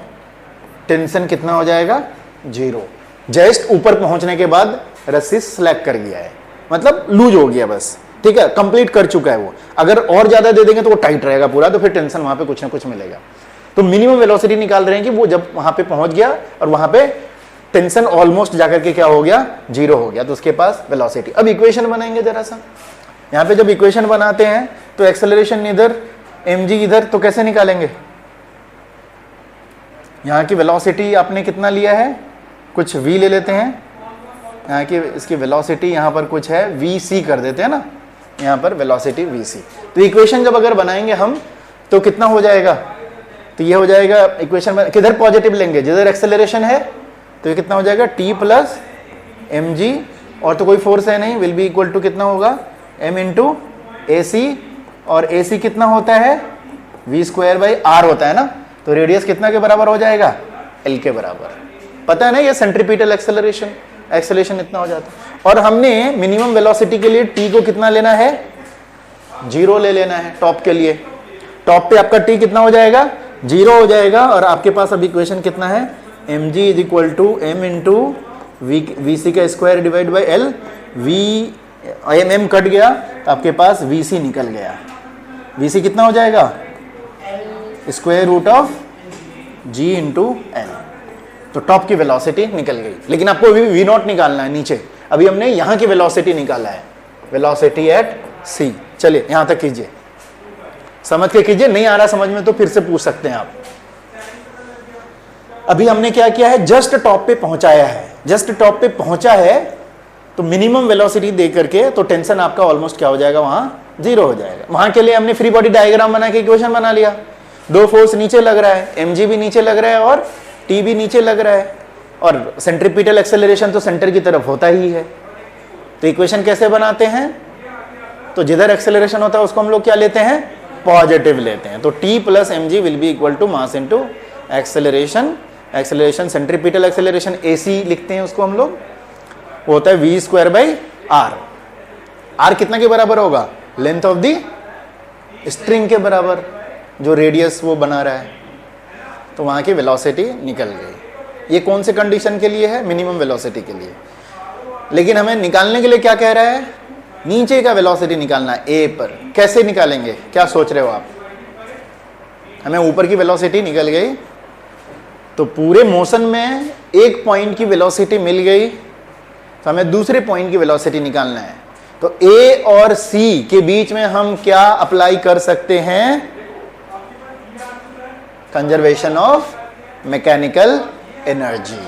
tension कितना हो जाएगा, 0। जस्ट ऊपर पहुंचने के बाद रस्सी स्लैक कर गया है, मतलब लूज हो गया बस, ठीक है, कंप्लीट कर चुका है वो। अगर और ज्यादा दे देंगे तो वो टाइट रहेगा पूरा, तो फिर टेंशन वहां पे कुछ ना कुछ मिलेगा। तो मिनिमम वेलोसिटी निकाल रहे हैं कि वो जब वहां पे पहुंच गया और वहां पे टेंशन ऑलमोस्ट जाकर के क्या हो गया, 0 हो गया, तो उसके पास वेलोसिटी। अब इक्वेशन बनाएंगे जरा सा। यहां पे जब इक्वेशन बनाते हैं तो एक्सेलरेशन इधर, mg इधर, तो कैसे निकालेंगे। यहाँ की वेलोसिटी आपने कितना लिया है, कुछ v ले लेते हैं, यहाँ की इसकी वेलोसिटी यहाँ पर कुछ है vc कर देते हैं ना, यहाँ पर वेलोसिटी vc। तो इक्वेशन जब अगर बनाएंगे हम तो कितना हो जाएगा, तो ये हो जाएगा इक्वेशन किधर पॉजिटिव लेंगे, जिधर एक्सेलरेशन है, तो ये कितना हो जाएगा t प्लस mg, और तो कोई फोर्स है नहीं, विल बी इक्वल टू कितना होगा, m इंटू AC और AC कितना होता है, v²/r होता है ना, तो रेडियस कितना के बराबर हो जाएगा, L के बराबर। पता है ना, ये सेंट्रीपिटल एक्सेलरेशन इतना हो जाता है। और हमने मिनिमम वेलोसिटी के लिए t को कितना लेना है, 0 ले लेना है टॉप के लिए। टॉप पे आपका t कितना हो जाएगा, 0 हो जाएगा। और आपके पास अब इक्वेशन कितना है, mg = m × vc² / L। m cut गया तो आपके पास vc निकल गया। vc कितना हो जाएगा, √g × L। तो टॉप की वेलोसिटी निकल गई। लेकिन आपको अभी v0 निकालना है नीचे। अभी हमने यहां की वेलोसिटी निकाला है, वेलोसिटी एट c। चलिए यहां तक कीजिए, समझ के कीजिए, नहीं आ रहा समझ में तो फिर से पूछ सकते हैं आप। अभी हमने क्या किया है, जस्ट टॉप पे पहुंचाया है। जस्ट टॉप पे पहुंचा है तो मिनिमम वेलोसिटी दे करके तो टेंशन आपका ऑलमोस्ट क्या हो जाएगा, वहां 0 हो जाएगा। वहां के लिए हमने फ्री बॉडी डायग्राम बना के इक्वेशन बना लिया। दो फोर्स नीचे लग रहा है, mg भी नीचे लग रहा है और t भी नीचे लग रहा है, और सेंट्रीपिटल एक्सेलरेशन तो सेंटर की तरफ होता ही है। तो इक्वेशन कैसे बनाते हैं, तो जिधर एक्सेलरेशन होता है उसको हम लोग क्या लेते हैं, पॉजिटिव लेते हैं। तो t + mg will be equal to mass into acceleration. Acceleration centripetal acceleration AC लिखते हैं उसको हम लोग, वो होता है v²/r। r कितना के बराबर होगा, लेंथ ऑफ द स्ट्रिंग के बराबर, जो रेडियस वो बना रहा है। तो वहां की वेलोसिटी निकल गई। ये कौन से कंडीशन के लिए है, मिनिमम वेलोसिटी के लिए। लेकिन हमें निकालने के लिए क्या कह रहा है, नीचे का वेलोसिटी निकालना है A पर। कैसे निकालेंगे, क्या सोच रहे हो आप। हमें ऊपर की वेलोसिटी निकल गई, तो पूरे मोशन में एक पॉइंट की वेलोसिटी मिल गई, तो हमें दूसरे पॉइंट की वेलोसिटी निकालना है। तो A और C के बीच में हम क्या अप्लाई कर सकते हैं, कंजर्वेशन ऑफ मैकेनिकल एनर्जी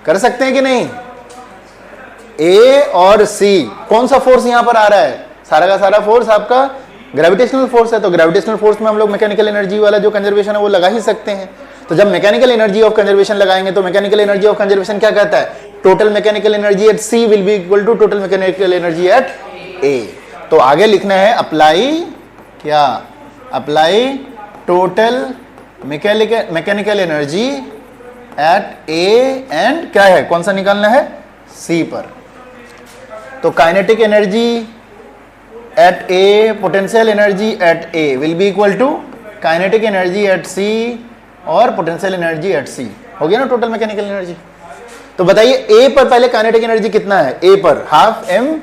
कर सकते हैं कि नहीं। A और C, कौन सा फोर्स यहां पर आ रहा है, सारा का सारा फोर्स आपका ग्रेविटेशनल फोर्स है। तो ग्रेविटेशनल फोर्स में हम लोग मैकेनिकल एनर्जी वाला जो कंजर्वेशन है वो लगा ही सकते हैं। तो जब मैकेनिकल एनर्जी ऑफ कंजर्वेशन लगाएंगे तो मैकेनिकल एनर्जी ऑफ कंजर्वेशन क्या कहता है, total mechanical energy at C will be equal to total mechanical energy at A। तो आगे लिखना है अप्लाई, क्या apply total mechanical energy at A and क्या है, कौन सा निकालना है, C पर। तो kinetic energy at A, potential energy at A will be equal to kinetic energy at C और पोटेंशियल एनर्जी एट C। हो गया ना टोटल मैकेनिकल एनर्जी। तो बताइए A पर पहले काइनेटिक एनर्जी कितना है, A पर ½ m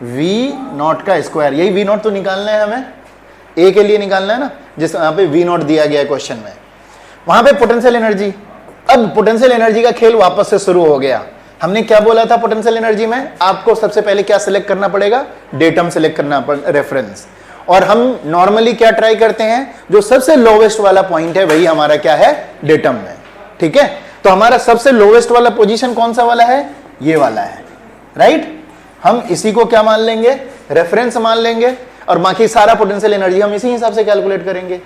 v0 यही v0 तो निकालना है हमें, A के लिए निकालना है ना, जिस यहाँ पे v0 दिया गया है क्वेश्चन में। वहां पे पोटेंशियल एनर्जी, अब पोटेंशियल एनर्जी का खेल वापस से शुरू हो गया। हमने क्या बोला था पोटेंशियल एनर्जी में, आपको सबसे पहले क्या सिलेक्ट करना पड़ेगा, डेटम सिलेक्ट करना पड़ेगा, रेफरेंस। और हम नॉर्मली क्या ट्राई करते हैं, जो सबसे लोवेस्ट वाला पॉइंट है वही हमारा क्या है, डेटम में। ठीक है, तो हमारा सबसे लोवेस्ट वाला पोजीशन कौन सा वाला है, ये वाला है, राइट। हम इसी को क्या मान लेंगे, रेफरेंस मान लेंगे, और बाकी सारा पोटेंशियल एनर्जी हम इसी हिसाब से कैलकुलेट करेंगे।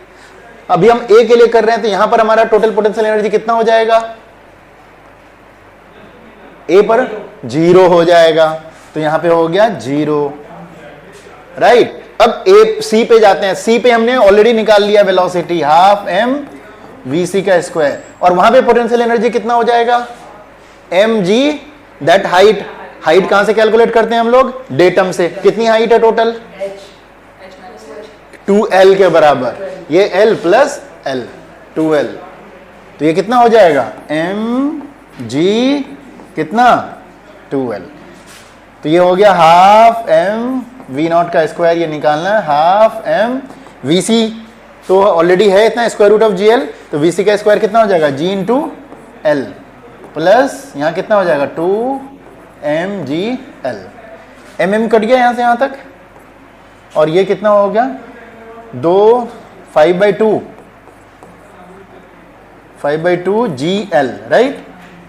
अभी हम A के लिए कर रहे हैं, तो यहां पर हमारा टोटल पोटेंशियल एनर्जी कितना हो जाएगा, A पर 0 हो जाएगा, तो यहां पे हो गया 0, राइट। अब C पे जाते हैं, C पे हमने ऑलरेडी निकाल लिया वेलोसिटी ½ m vc², और वहां पे पोटेंशियल एनर्जी कितना हो जाएगा, mg दैट हाइट। हाइट कहां से कैलकुलेट करते हैं हम लोग, डेटम से। कितनी हाइट है टोटल, 2l के बराबर, ये l प्लस l 2l, तो ये कितना हो जाएगा, mg कितना 2l। तो ये हो गया ½ m v0², ये निकालना है ½ m vc तो ऑलरेडी है इतना √gl, तो vc² कितना हो जाएगा, g इंटू l प्लस यहाँ कितना हो जाएगा 2mgl। mm कट गया यहाँ से यहाँ तक, और ये कितना हो गया 5/2 gl, राइट।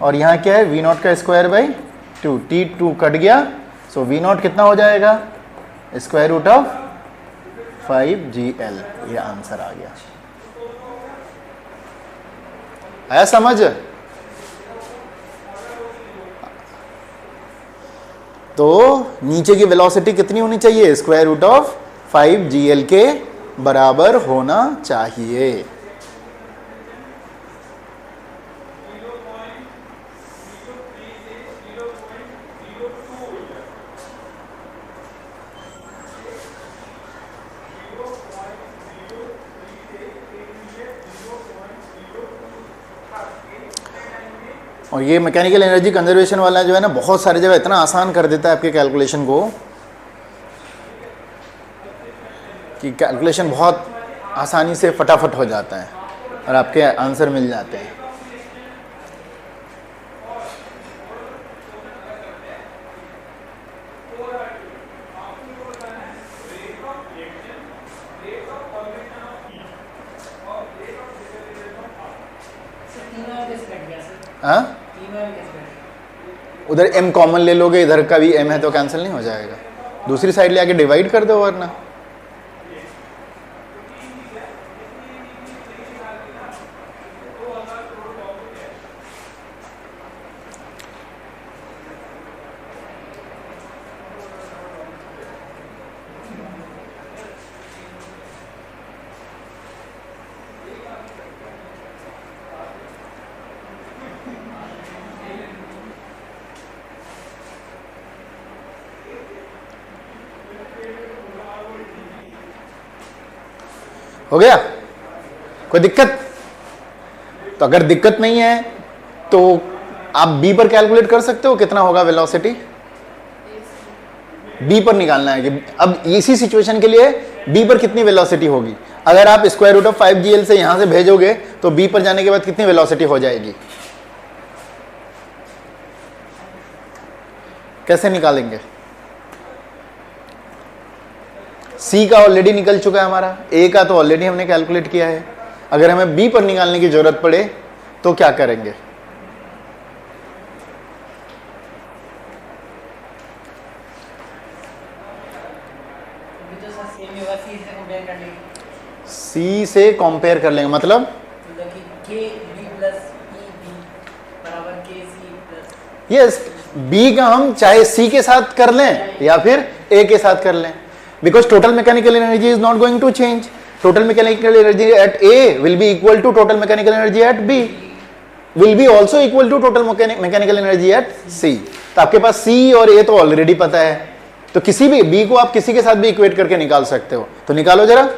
और यहाँ क्या है v0²/2, t2 कट गया, सो v0 कितना हो जाएगा √5gl। ये आंसर आ गया। आया समझ। तो नीचे की वेलोसिटी कितनी होनी चाहिए? स्क्वायर रूट ऑफ 5gl के बराबर होना चाहिए। और ये मैकेनिकल एनर्जी कंजर्वेशन वाला जो है ना, बहुत सारी जगह इतना आसान कर देता है आपके कैलकुलेशन को कि कैलकुलेशन बहुत आसानी से फटाफट हो जाता है और आपके आंसर मिल जाते हैं। हाँ, उधर m कॉमन ले लोगे, इधर का भी m है तो कैंसिल नहीं हो जाएगा। दूसरी साइड ले आके डिवाइड कर दो वरना। हो गया? कोई दिक्कत? तो अगर दिक्कत नहीं है तो आप बी पर कैलकुलेट कर सकते हो कितना होगा वेलोसिटी। बी पर निकालना है कि अब इसी सिचुएशन के लिए बी पर कितनी वेलोसिटी होगी। अगर आप स्क्वायर रूट ऑफ 5gl से यहां से भेजोगे तो बी पर जाने के बाद कितनी वेलोसिटी हो जाएगी, कैसे निकालेंगे? सी का ऑलरेडी निकल चुका है हमारा, ए का तो ऑलरेडी हमने कैलकुलेट किया है। अगर हमें बी पर निकालने की जरूरत पड़े तो क्या करेंगे? सी से कंपेयर कर लेंगे, मतलब यस, बी का हम चाहे सी के साथ कर लें या फिर ए के साथ कर लें, because total mechanical energy is not going to change. Total mechanical energy at A will be equal to total mechanical energy at B, will be also equal to total mechanical energy at C. तो आपके पास C और A तो already पता है, तो किसी भी B को आप किसी के साथ भी इक्वेट करके निकाल सकते हो। तो निकालो जरा।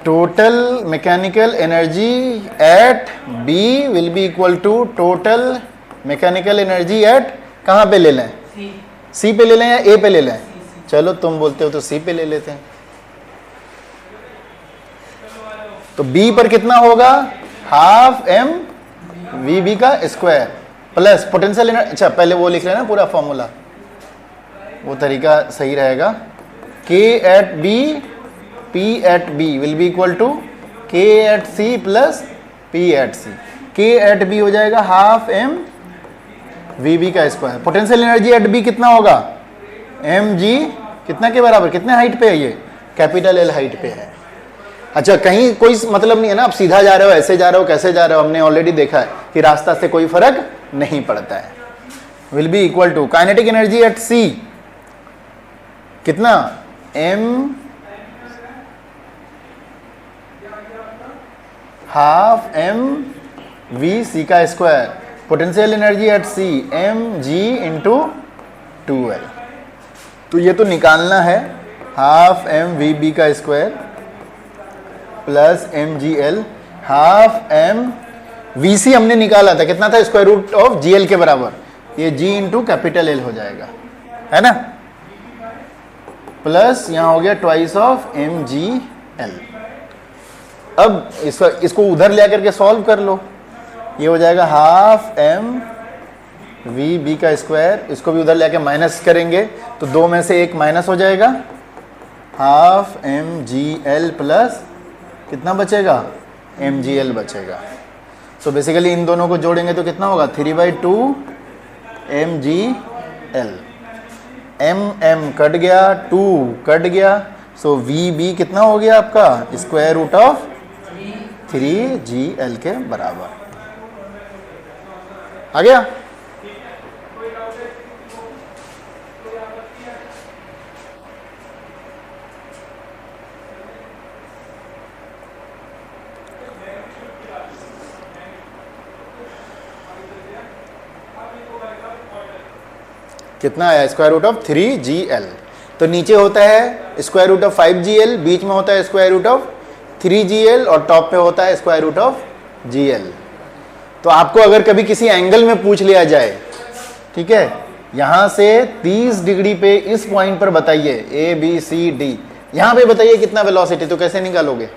Total mechanical energy at B will be equal to total mechanical energy eight, कहां पे ले लें? सी पे ले लें या ए पे ले लें? चलो तुम बोलते हो तो सी पे ले लेते हैं। तो बी पर कितना होगा? हाफ एम वी बी का स्क्वायर प्लस पोटेंशियल एनर्जी। अच्छा पहले वो लिख लेना पूरा फॉर्मूला, वो तरीका सही रहेगा। K at B P at B will be equal to K at C plus P at C. K at B हो जाएगा हाफ एम वी बी का square. Potential energy at B कितना होगा? एम जी कितना के बराबर, कितने height पे है ये? कैपिटल एल हाइट पे है। अच्छा कहीं कोई मतलब नहीं है ना, आप सीधा जा रहे हो, ऐसे जा रहे हो, कैसे जा रहे हो, हमने ऑलरेडी देखा है कि रास्ता से कोई फर्क नहीं पड़ता है। Will be equal to kinetic energy at C कितना? M half M V C का square. Potential energy at C M G into 2L। तो ये तो निकालना है, हाफ एम वी बी का स्क्वायर प्लस एम जी L. Half M V C हमने निकाला था, कितना था? Square root of G L के बराबर, ये जी इंटू कैपिटल एल हो जाएगा, है ना? प्लस यहां हो गया twice of m ji l. अब इसको उधर ले करके सॉल्व कर लो, ये हो जाएगा हाफ एम वी बी का स्क्वायर। इसको भी उधर लेके माइनस करेंगे तो दो में से एक माइनस हो जाएगा। हाफ एम जी एल प्लस कितना बचेगा? एम जी एल बचेगा। सो बेसिकली इन दोनों को जोड़ेंगे तो कितना होगा? 3/2 एम जी एल। एम एम कट गया, 2 कट गया, सो वी बी कितना हो गया आपका? Square root of 3 g L के बराबर। आ गया? कितना आया? Square root of 3gl। तो नीचे होता है स्क्वायर रूट ऑफ 5gl, बीच में होता है स्क्वायर रूट ऑफ 3gl और टॉप पे होता है स्क्वायर रूट ऑफ gl। तो आपको अगर कभी किसी एंगल में पूछ लिया जाए, ठीक है, यहां से 30 डिग्री पे इस पॉइंट पर बताइए ए बी सी डी, यहां पे बताइए कितना वेलोसिटी, तो कैसे निकालोगे?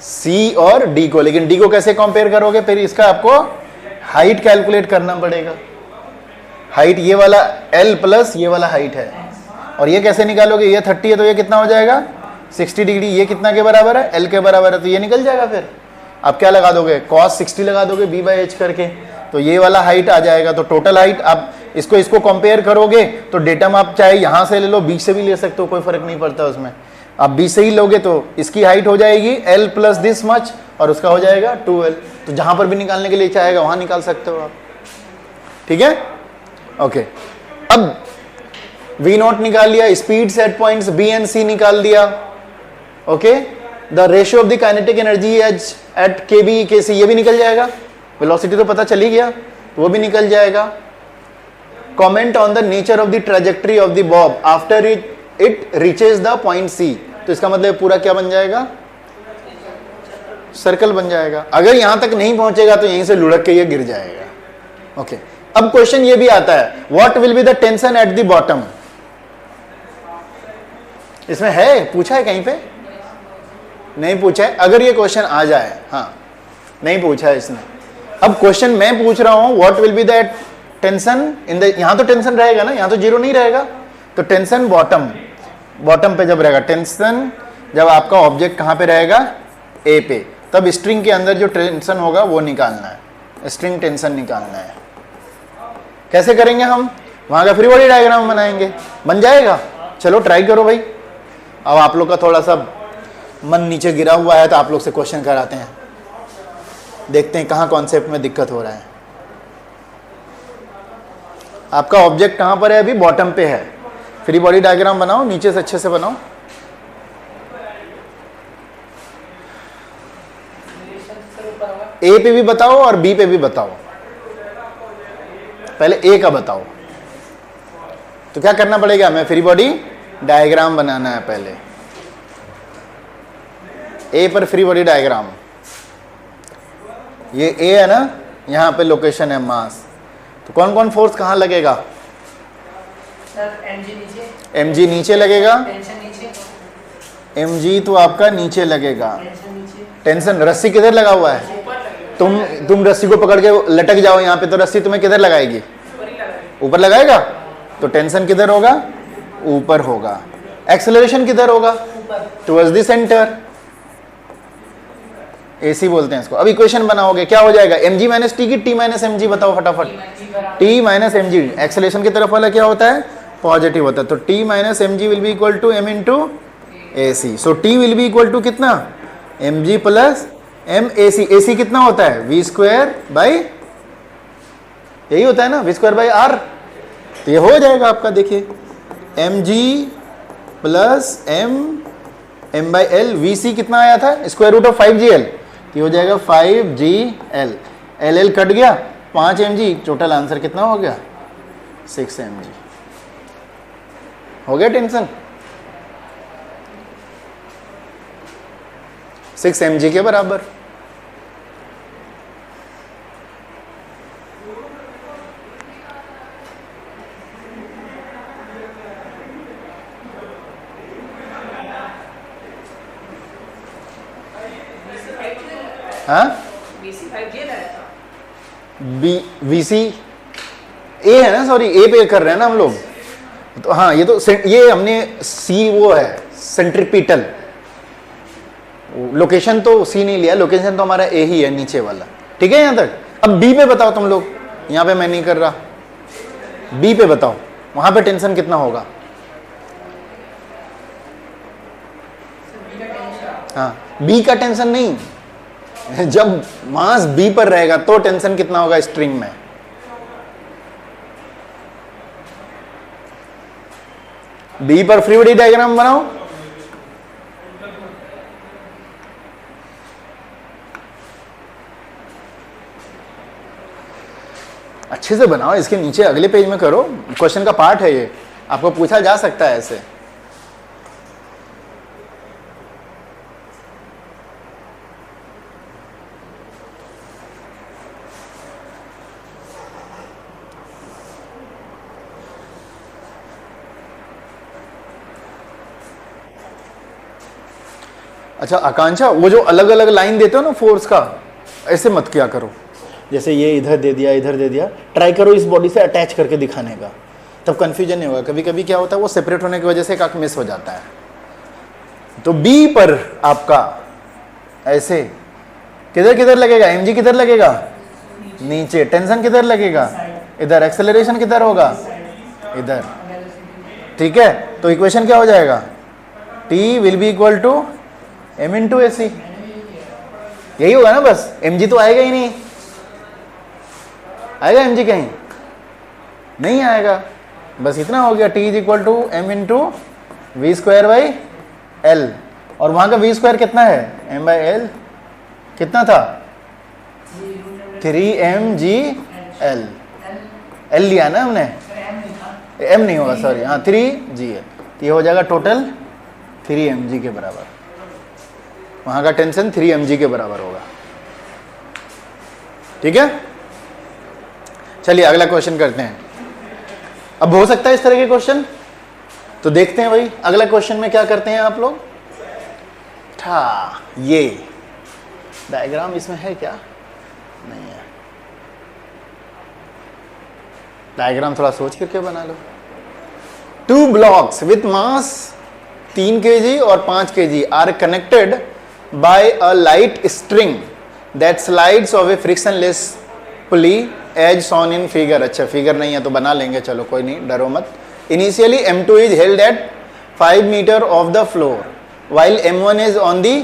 सी और डी को। लेकिन डी को कैसे कंपेयर करोगे? फिर इसका आपको हाइट कैलकुलेट करना पड़ेगा। हाइट ये वाला L प्लस ये वाला हाइट है, और ये कैसे निकालोगे? ये 30 है तो ये कितना हो जाएगा? 60 डिग्री। ये कितना के बराबर है? L के बराबर है, तो ये निकल जाएगा। फिर आप क्या लगा दोगे? cos 60 लगा दोगे b/h करके, तो ये वाला हाइट आ जाएगा। तो टोटल हाइट आप इसको कंपेयर करोगे तो डेटम आप चाहे यहां से ले लो, बीच से भी ले सकते हो, कोई फर्क नहीं पड़ता उसमें। आप बीच से ही लोगे तो इसकी हाइट हो जाएगी L प्लस दिस मच और उसका हो जाएगा 2L। तो जहां पर भी निकालने के लिए चाहेगा वहां निकाल सकते हो आप, ठीक है? ओके, अब V0 निकाल लिया, speed set points B and C निकाल दिया। Okay, the ratio of the kinetic energy eight KB KC ये भी निकल जाएगा। वेलोसिटी तो पता चल ही गया, वो भी निकल जाएगा। Comment on the nature of the trajectory of the Bob after it reaches the point C। तो इसका मतलब पूरा क्या बन जाएगा? सर्कल बन जाएगा। अगर यहां तक नहीं पहुंचेगा तो यहीं से लुढ़क के ये गिर जाएगा। ओके, अब क्वेश्चन ये भी आता है, what will be the tension at the bottom? इसमें है, पूछा है कहीं पे? नहीं पूछा है। अगर ये क्वेश्चन आ जाए, हाँ, नहीं पूछा है इसने। अब क्वेश्चन मैं पूछ रहा हूं, what will be the tension in the, यहां तो टेंशन रहेगा ना, यहां तो जीरो नहीं रहेगा। तो टेंशन बॉटम पे जब रहेगा, टेंशन जब आपका ऑब्जेक्ट कहां पे रहेगा? ए पे, तब स्ट्रिंग के अंदर जो टेंशन होगा वो निकालना है, स्ट्रिंग टेंशन निकालना है। कैसे करेंगे हम? वहां का फ्री बॉडी डायग्राम बनाएंगे, बन जाएगा। चलो ट्राई करो भाई। अब आप लोग का थोड़ा सा मन नीचे गिरा हुआ है तो आप लोग से क्वेश्चन कराते हैं, देखते हैं कहाँ कॉन्सेप्ट में दिक्कत हो रहा है। आपका ऑब्जेक्ट कहाँ पर है? अभी बॉटम पे है। फ्री बॉडी डायग्राम बनाओ, नीचे से अच्छे से बनाओ। ए पे भी बताओ और बी पे भी बताओ। पहले ए का बताओ। तो क्या करना पड़ेगा? हमें फ्री बॉडी डायग्राम बनाना है पहले। ए पर फ्री बॉडी डायग्राम, ये ए है ना, यहां पे लोकेशन है मास। तो कौन कौन फोर्स कहां लगेगा? mg नीचे लगेगा, mg तो आपका नीचे लगेगा। टेंशन, रस्सी किधर लगा हुआ है? तुम रस्सी को पकड़ के लटक जाओ यहाँ पे, तो रस्सी तुम्हें किधर लगाएगी? ऊपर लगाएगा। तो टेंशन किधर होगा? ऊपर होगा। एक्सेलरेशन किधर होगा? Towards the centre. AC बोलते हैं इसको। अब इक्वेशन बनाओगे, क्या हो जाएगा? mg माइनस टी की टी माइनस mg बताओ फटाफट। t माइनस mg, एक्सेलरेशन की तरफ वाला क्या होता है? पॉजिटिव होता है। तो t minus mg will be equal to m into AC। So t will be equal to कितना? mg plus m AC। AC कितना होता है? v स्क्वायर बाई, यही होता है ना, v स्क्वायर बाई r। तो ये हो जाएगा आपका, देखिए mg plus m by l। vc कितना आया था? Square root of 5gl। ये हो जाएगा 5gl। l कट गया, 5 mg। टोटल आंसर कितना हो गया? 6 mg। हो गया टेंशन? 6 mg के बराबर। हाँ, VC ए है ना, सॉरी ए पे कर रहे हैं ना हम लोग। तो हाँ, ये हमने C वो है सेंट्रीपिटल। लोकेशन तो C नहीं लिया, लोकेशन तो हमारा A ही है, नीचे वाला। ठीक है यहाँ तक। अब B पे बताओ तुम लोग, यहाँ पे मैं नहीं कर रहा। B पे बताओ, वहां पे टेंशन कितना होगा? हाँ, B का टेंशन नहीं, जब मास बी पर रहेगा तो टेंशन कितना होगा स्ट्रिंग में? बी पर फ्री बॉडी डायग्राम बनाओ। अच्छे से बनाओ, इसके नीचे अगले पेज में करो, क्वेश्चन का पार्ट है ये, आपको पूछा जा सकता है ऐसे। अच्छा आकांक्षा, वो जो अलग अलग लाइन देते हो ना फोर्स का, ऐसे मत किया करो। जैसे ये इधर दे दिया, इधर दे दिया, ट्राई करो इस बॉडी से अटैच करके दिखाने का, तब कंफ्यूजन नहीं होगा। कभी कभी क्या होता है, वो सेपरेट होने की वजह से एक मिस हो जाता है। तो बी पर आपका ऐसे किधर किधर लगेगा? mg किधर लगेगा? नीचे। टेंशन किधर लगेगा? इधर। एक्सेलरेशन किधर होगा? इधर। ठीक है, तो इक्वेशन क्या हो जाएगा? T will be equal to m into A C, यही होगा ना बस। mg तो आएगा ही नहीं, आएगा mg कहीं? नहीं आएगा, बस इतना हो गया। T is equal to m into v square by l, और वहां का वी स्क्वायर कितना है? m बाई एल कितना था? 3mgl। एल लिया ना हमने, m नहीं होगा सॉरी, हाँ 3gl। ये हो जाएगा टोटल 3mg के बराबर। वहां का टेंशन 3mg के बराबर होगा। ठीक है, चलिए अगला क्वेश्चन करते हैं। अब हो सकता है इस तरह के क्वेश्चन, तो देखते हैं भाई अगला क्वेश्चन में क्या करते हैं आप लोग। ये डायग्राम इसमें है क्या? नहीं है। डायग्राम थोड़ा सोच करके बना लो। 2 blocks with mass 3 kg और 5 kg are connected by a light string that slides of a frictionless pulley as shown in figure। अच्छा फिगर नहीं है तो बना लेंगे, चलो कोई नहीं, डरो मत। Initially M2 is held at 5 meter off the floor while M1 is on the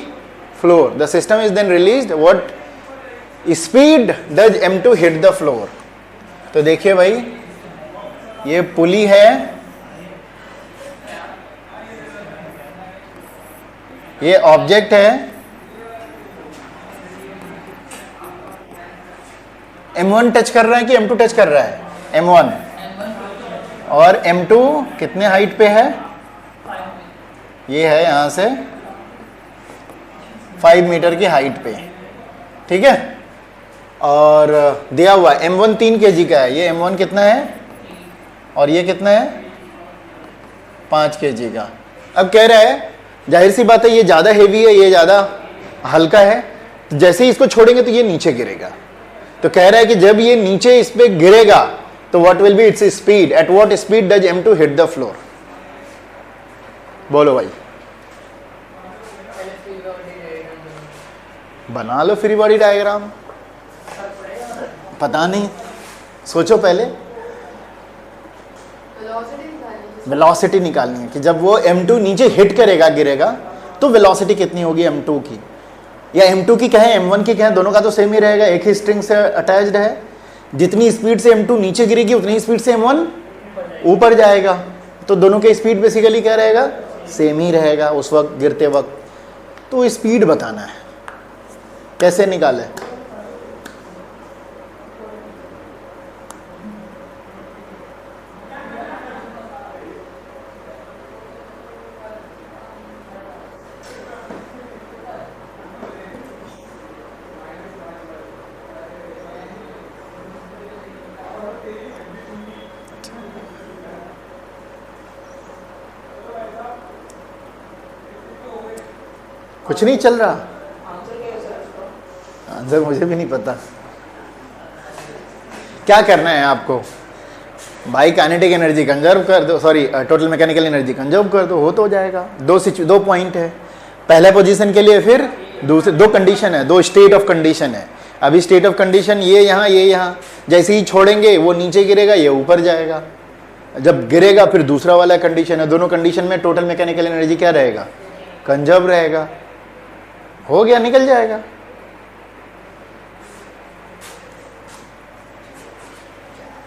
floor. The system is then released. What speed does M2 hit the floor? तो देखिए भाई, ये पुली है, ये ऑब्जेक्ट है, M1 टच कर रहा है कि M2 टच कर रहा है? M1। और M2 कितने हाइट पे है? ये है यहां से 5 मीटर की हाइट पे। ठीक है, और दिया हुआ M1 3 kg का है। ये M1 कितना है और ये कितना है? 5 kg का। अब कह रहा है, जाहिर सी बात है ये ज़्यादा हेवी है, ये ज़्यादा हल्का है, तो जैसे ही इसको छोड़ेंगे तो ये नीचे गिरेगा। तो कह रहा है कि जब ये नीचे इस पे गिरेगा तो what will B its speed? At what speed does M2 hit the floor? बोलो भाई, बना लो फ्री बॉडी डायग्राम। पता नहीं, सोचो पहले। वेलोसिटी निकालनी है कि जब वो M2 नीचे हिट करेगा, गिरेगा, तो वेलोसिटी कितनी होगी M2 की, या M2 की कहें M1 की कहें, दोनों का तो सेम ही रहेगा, एक ही स्ट्रिंग से अटैच्ड है। जितनी स्पीड से M2 नीचे गिरेगी उतनी स्पीड से M1 ऊपर जाएगा, तो दोनों के स्पीड बेसिकली क्या रहेगा? सेम ही रहेगा उस वक्त गिरते वक्त। तो स्पीड बताना है, कैसे निकाले? कुछ नहीं चल रहा, आंसर मुझे भी नहीं पता। क्या करना है आपको भाई? काइनेटिक एनर्जी कंजर्व कर दो, sorry total mechanical energy conserve कर दो, हो तो जाएगा। दो पॉइंट है, पहले पोजीशन के लिए, फिर दूसरे, दो कंडीशन है, दो स्टेट ऑफ कंडीशन है। अभी स्टेट ऑफ कंडीशन ये यहाँ, ये यहाँ, जैसे ही छोड़ेंगे वो नीचे गिरेगा, ये ऊपर जाएगा। जब गिरेगा फिर दूसरा वाला कंडीशन है। दोनों कंडीशन में टोटल मैकेनिकल एनर्जी क्या रहेगा? कंजर्व रहेगा। हो गया, निकल जाएगा।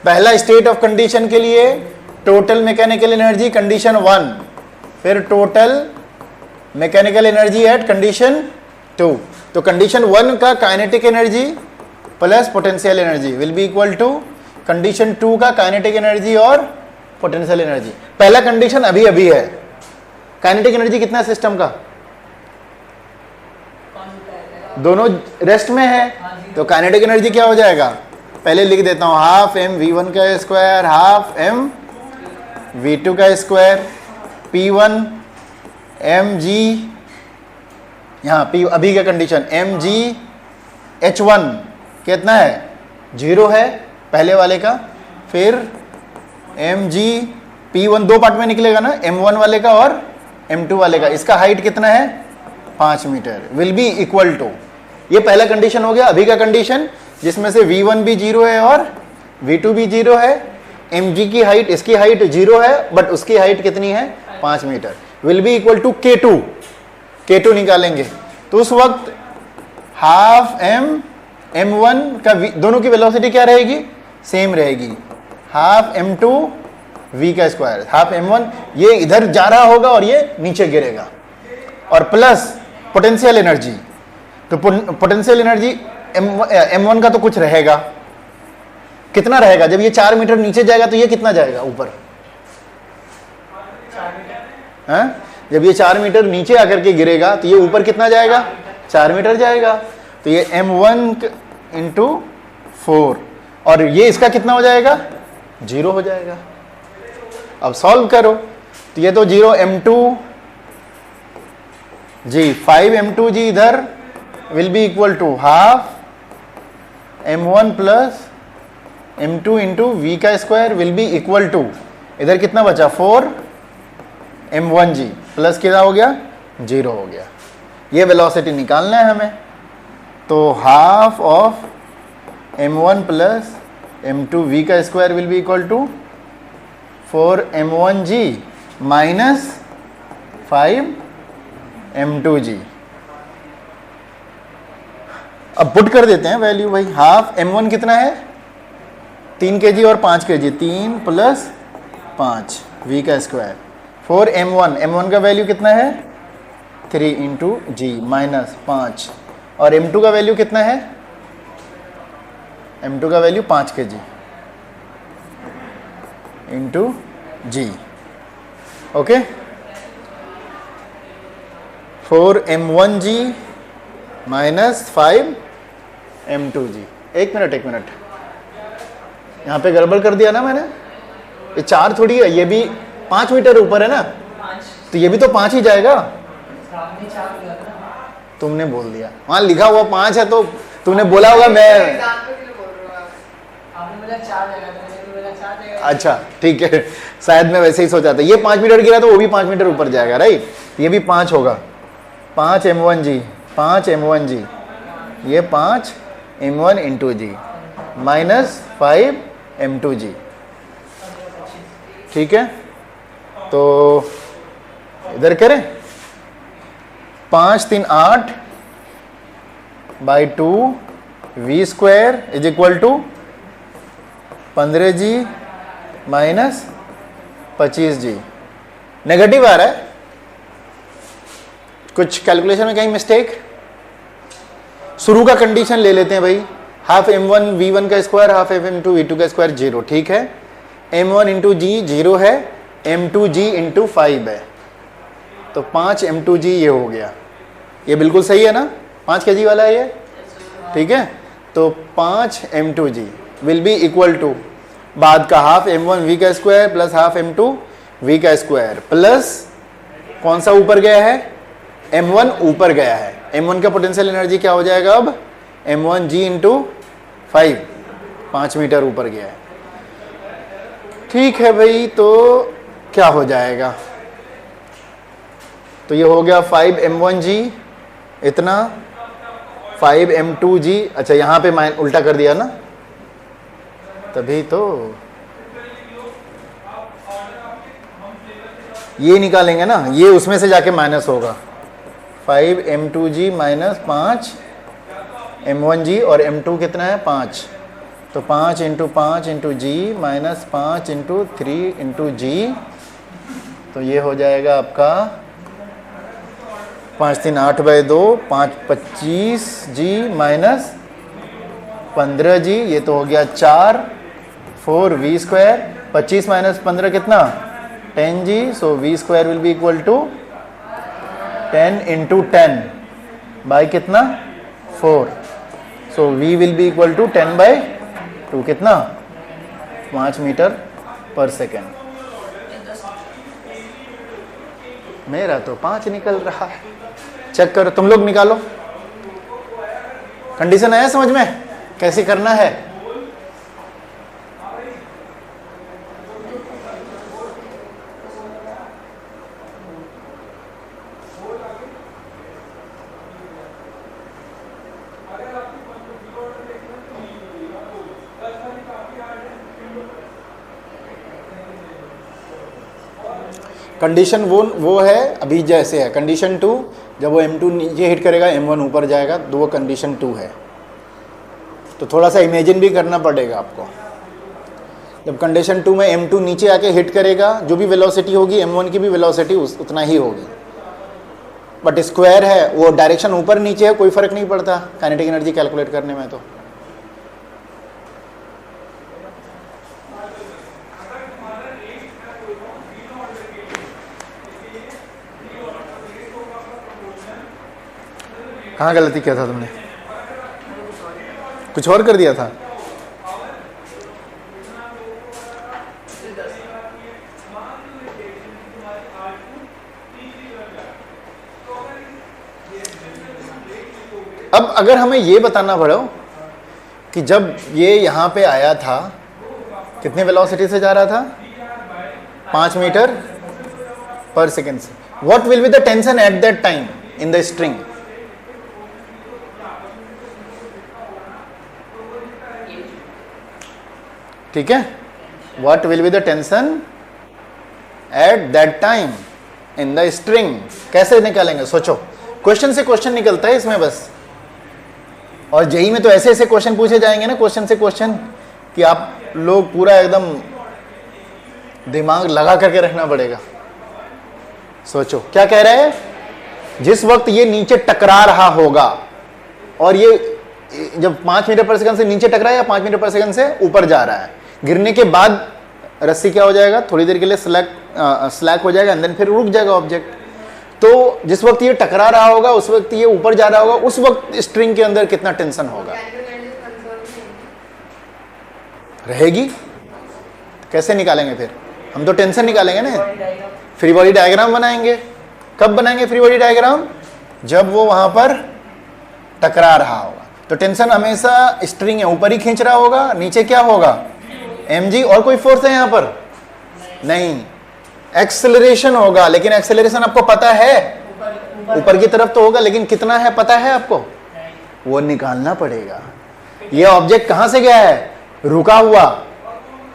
पहला स्टेट ऑफ कंडीशन के लिए टोटल मैकेनिकल एनर्जी कंडीशन 1, फिर total mechanical energy at condition 2। तो कंडीशन 1 का kinetic energy plus potential energy will be equal to condition 2 का काइनेटिक एनर्जी और पोटेंशियल एनर्जी। पहला कंडीशन अभी अभी है, काइनेटिक एनर्जी कितना है सिस्टम का, दोनों रेस्ट में है, तो काइनेटिक एनर्जी क्या हो जाएगा, पहले लिख देता हूं हाफ एम v1 का स्क्वायर हाफ एम v2 का स्क्वायर p1 mg, यहाँ p अभी का कंडीशन mg h1 कितना है 0 है पहले वाले का, फिर mg p1 दो पार्ट में निकलेगा ना, m1 वाले का और m2 वाले का, इसका हाइट कितना है 5 metre, will be equal to, ये पहला कंडीशन हो गया अभी का कंडीशन, जिसमें से v1 भी 0 है और v2 भी 0 है, mg की हाइट, इसकी हाइट 0 है बट उसकी हाइट कितनी है 5 metre, will be equal to k2 निकालेंगे, तो उस वक्त हाफ m1 का दोनों की वेलोसिटी क्या रहेगी, सेम रहेगी, हाफ m2 v का स्क्वायर, हाफ m1 ये इधर जा रहा होगा और ये नीचे गिरेगा, और प्लस पोटेंशियल एनर्जी, तो पोटेंशियल एनर्जी m1 का तो कुछ रहेगा, कितना रहेगा, जब ये 4 मीटर नीचे जाएगा तो ये कितना जाएगा ऊपर, हाँ जब ये 4 मीटर नीचे आकर के गिरेगा तो ये ऊपर कितना जाएगा 4 मीटर जाएगा, तो ये m1 इंटू 4 और ये इसका कितना हो जाएगा 0 हो जाएगा। अब सॉल्व करो तो ये तो 0 m2 जी 5 m2 जी इधर will be equal to half m1 plus m2 into v का square will be equal to, इधर कितना बचा 4 m1 जी प्लस कितना हो गया 0 हो गया, ये वेलोसिटी निकालना है हमें, तो half of m1 plus m2 v का square will be equal to 4 m1 g minus 5 m2 g. अब पुट कर देते हैं वैल्यू भाई, हाफ m1 कितना है 3 kg और 5 kg, 3 प्लस 5 v का स्क्वायर, 4 m1 का वैल्यू कितना है 3 इंटू जी माइनस 5, और m2 का वैल्यू कितना है, m2 का वैल्यू 5 kg इंटू जी, okay 4 m1 g minus 5 m2 जी। एक मिनट यहाँ पे गड़बड़ कर दिया ना मैंने, ये 4 थोड़ी है, ये भी 5 मीटर ऊपर है ना, तो ये भी तो 5 ही जाएगा, तुमने बोल दिया वहां लिखा हुआ 5 है तो तुमने बोला होगा मैं, अच्छा ठीक है, शायद मैं वैसे ही सोचा था, ये 5 मीटर गिरा तो वो भी 5 मीटर ऊपर जाएगा राइट, ये भी 5 होगा, 5 m1 जी 5 m1 जी, ये 5 m1 इंटू जी माइनस 5 m2 जी, ठीक है, तो इधर करें 5 3 8 by 2 v square is equal to 15 G minus 25 G, negative आ रहा है, कुछ कैलकुलेशन में कहीं मिस्टेक, शुरू का कंडीशन ले लेते हैं भाई, हाफ m1 v1 का स्क्वायर हाफ m2 v2 का स्क्वायर 0, ठीक है, m1 इंटू जी 0 है, m2 जी इंटू 5 है, तो 5 m2 जी ये हो गया, ये बिल्कुल सही है ना, 5 kg वाला है ये, ठीक है, तो 5 m2 g will be equal to बाद का हाफ m1 v का square plus half m2 v का स्क्वायर, प्लस कौन सा ऊपर गया है m1 ऊपर गया है, m1 का पोटेंशियल एनर्जी क्या हो जाएगा अब m1 जी इंटू 5 मीटर ऊपर गया है, ठीक है भाई, तो क्या हो जाएगा, तो ये हो गया 5 m1 जी इतना 5 m2 जी, अच्छा यहाँ पे उल्टा कर दिया ना, तभी तो ये निकालेंगे ना, ये उसमें से जाके माइनस होगा, 5 m2 जी माइनस 5 m1 जी, और m2 कितना है 5, तो 5 इंटू 5 इंटू जी माइनस 5 इंटू 3 इंटू जी, तो ये हो जाएगा आपका 5 3 8 बाई 2, 5 25 जी माइनस 15 जी, ये तो हो गया 4 4 वी स्क्वायर, 25 माइनस 15 कितना 10 G, so V square will be equal to 10 into 10 by कितना 4, so V will be equal to 10 by 2 कितना 5 मीटर पर सेकेंड। मेरा तो 5 निकल रहा है, चेक करो तुम लोग निकालो। कंडीशन आया समझ में कैसे करना है? कंडीशन वो है अभी जैसे है। कंडीशन 2 जब वो M2 नीचे हिट करेगा M1 ऊपर जाएगा, तो वो कंडीशन 2 है। तो थोड़ा सा इमेजिन भी करना पड़ेगा आपको। जब कंडीशन 2 में M2 नीचे आके हिट करेगा, जो भी वेलोसिटी होगी M1 की भी वेलोसिटी उतना ही होगी, बट स्क्वायर है, वो डायरेक्शन ऊपर नीचे है, कोई फर्क नहीं पड़ता काइनेटिक एनर्जी कैलकुलेट करने में। तो कहाँ गलती किया था तुमने? कुछ और कर दिया था? अब अगर हमें ये बताना पड़े कि जब ये यहाँ पे आया था कितने वेलोसिटी से जा रहा था 5 मीटर पर सेकेंड से, what will be the tension at that time in the string? ठीक है, what will be the tension at that time in the string? कैसे निकालेंगे सोचो, क्वेश्चन से क्वेश्चन निकलता है इसमें बस। और जेई में तो ऐसे ऐसे क्वेश्चन पूछे जाएंगे ना, क्वेश्चन से क्वेश्चन, कि आप लोग पूरा एकदम दिमाग लगा करके रखना पड़ेगा। सोचो क्या कह रहे हैं, जिस वक्त ये नीचे टकरा रहा होगा, और ये जब 5 मीटर पर सेकंड से नीचे टकरा या 5 मीटर पर सेकंड से ऊपर जा रहा है, गिरने के बाद रस्सी क्या हो जाएगा, थोड़ी देर के लिए स्लैक हो जाएगा, एंड फिर रुक जाएगा ऑब्जेक्ट। तो जिस वक्त ये टकरा रहा होगा, उस वक्त ये ऊपर जा रहा होगा, उस वक्त स्ट्रिंग के अंदर कितना टेंशन होगा रहेगी। कैसे निकालेंगे फिर? हम तो टेंशन निकालेंगे ना, फ्री बॉडी डायग्राम बनाएंगे। कब बनाएंगे फ्री बॉडी डायग्राम? जब वो वहां पर टकरा रहा होगा। तो टेंशन हमेशा स्ट्रिंग है ऊपर ही खींच रहा होगा, नीचे क्या होगा mg, और कोई फोर्स है यहां पर नहीं, एक्सेलरेशन होगा। लेकिन एक्सेलरेशन आपको पता है ऊपर की तरफ तो होगा, लेकिन कितना है पता है आपको, वो निकालना पड़ेगा। ये ऑब्जेक्ट कहां से गया है, रुका हुआ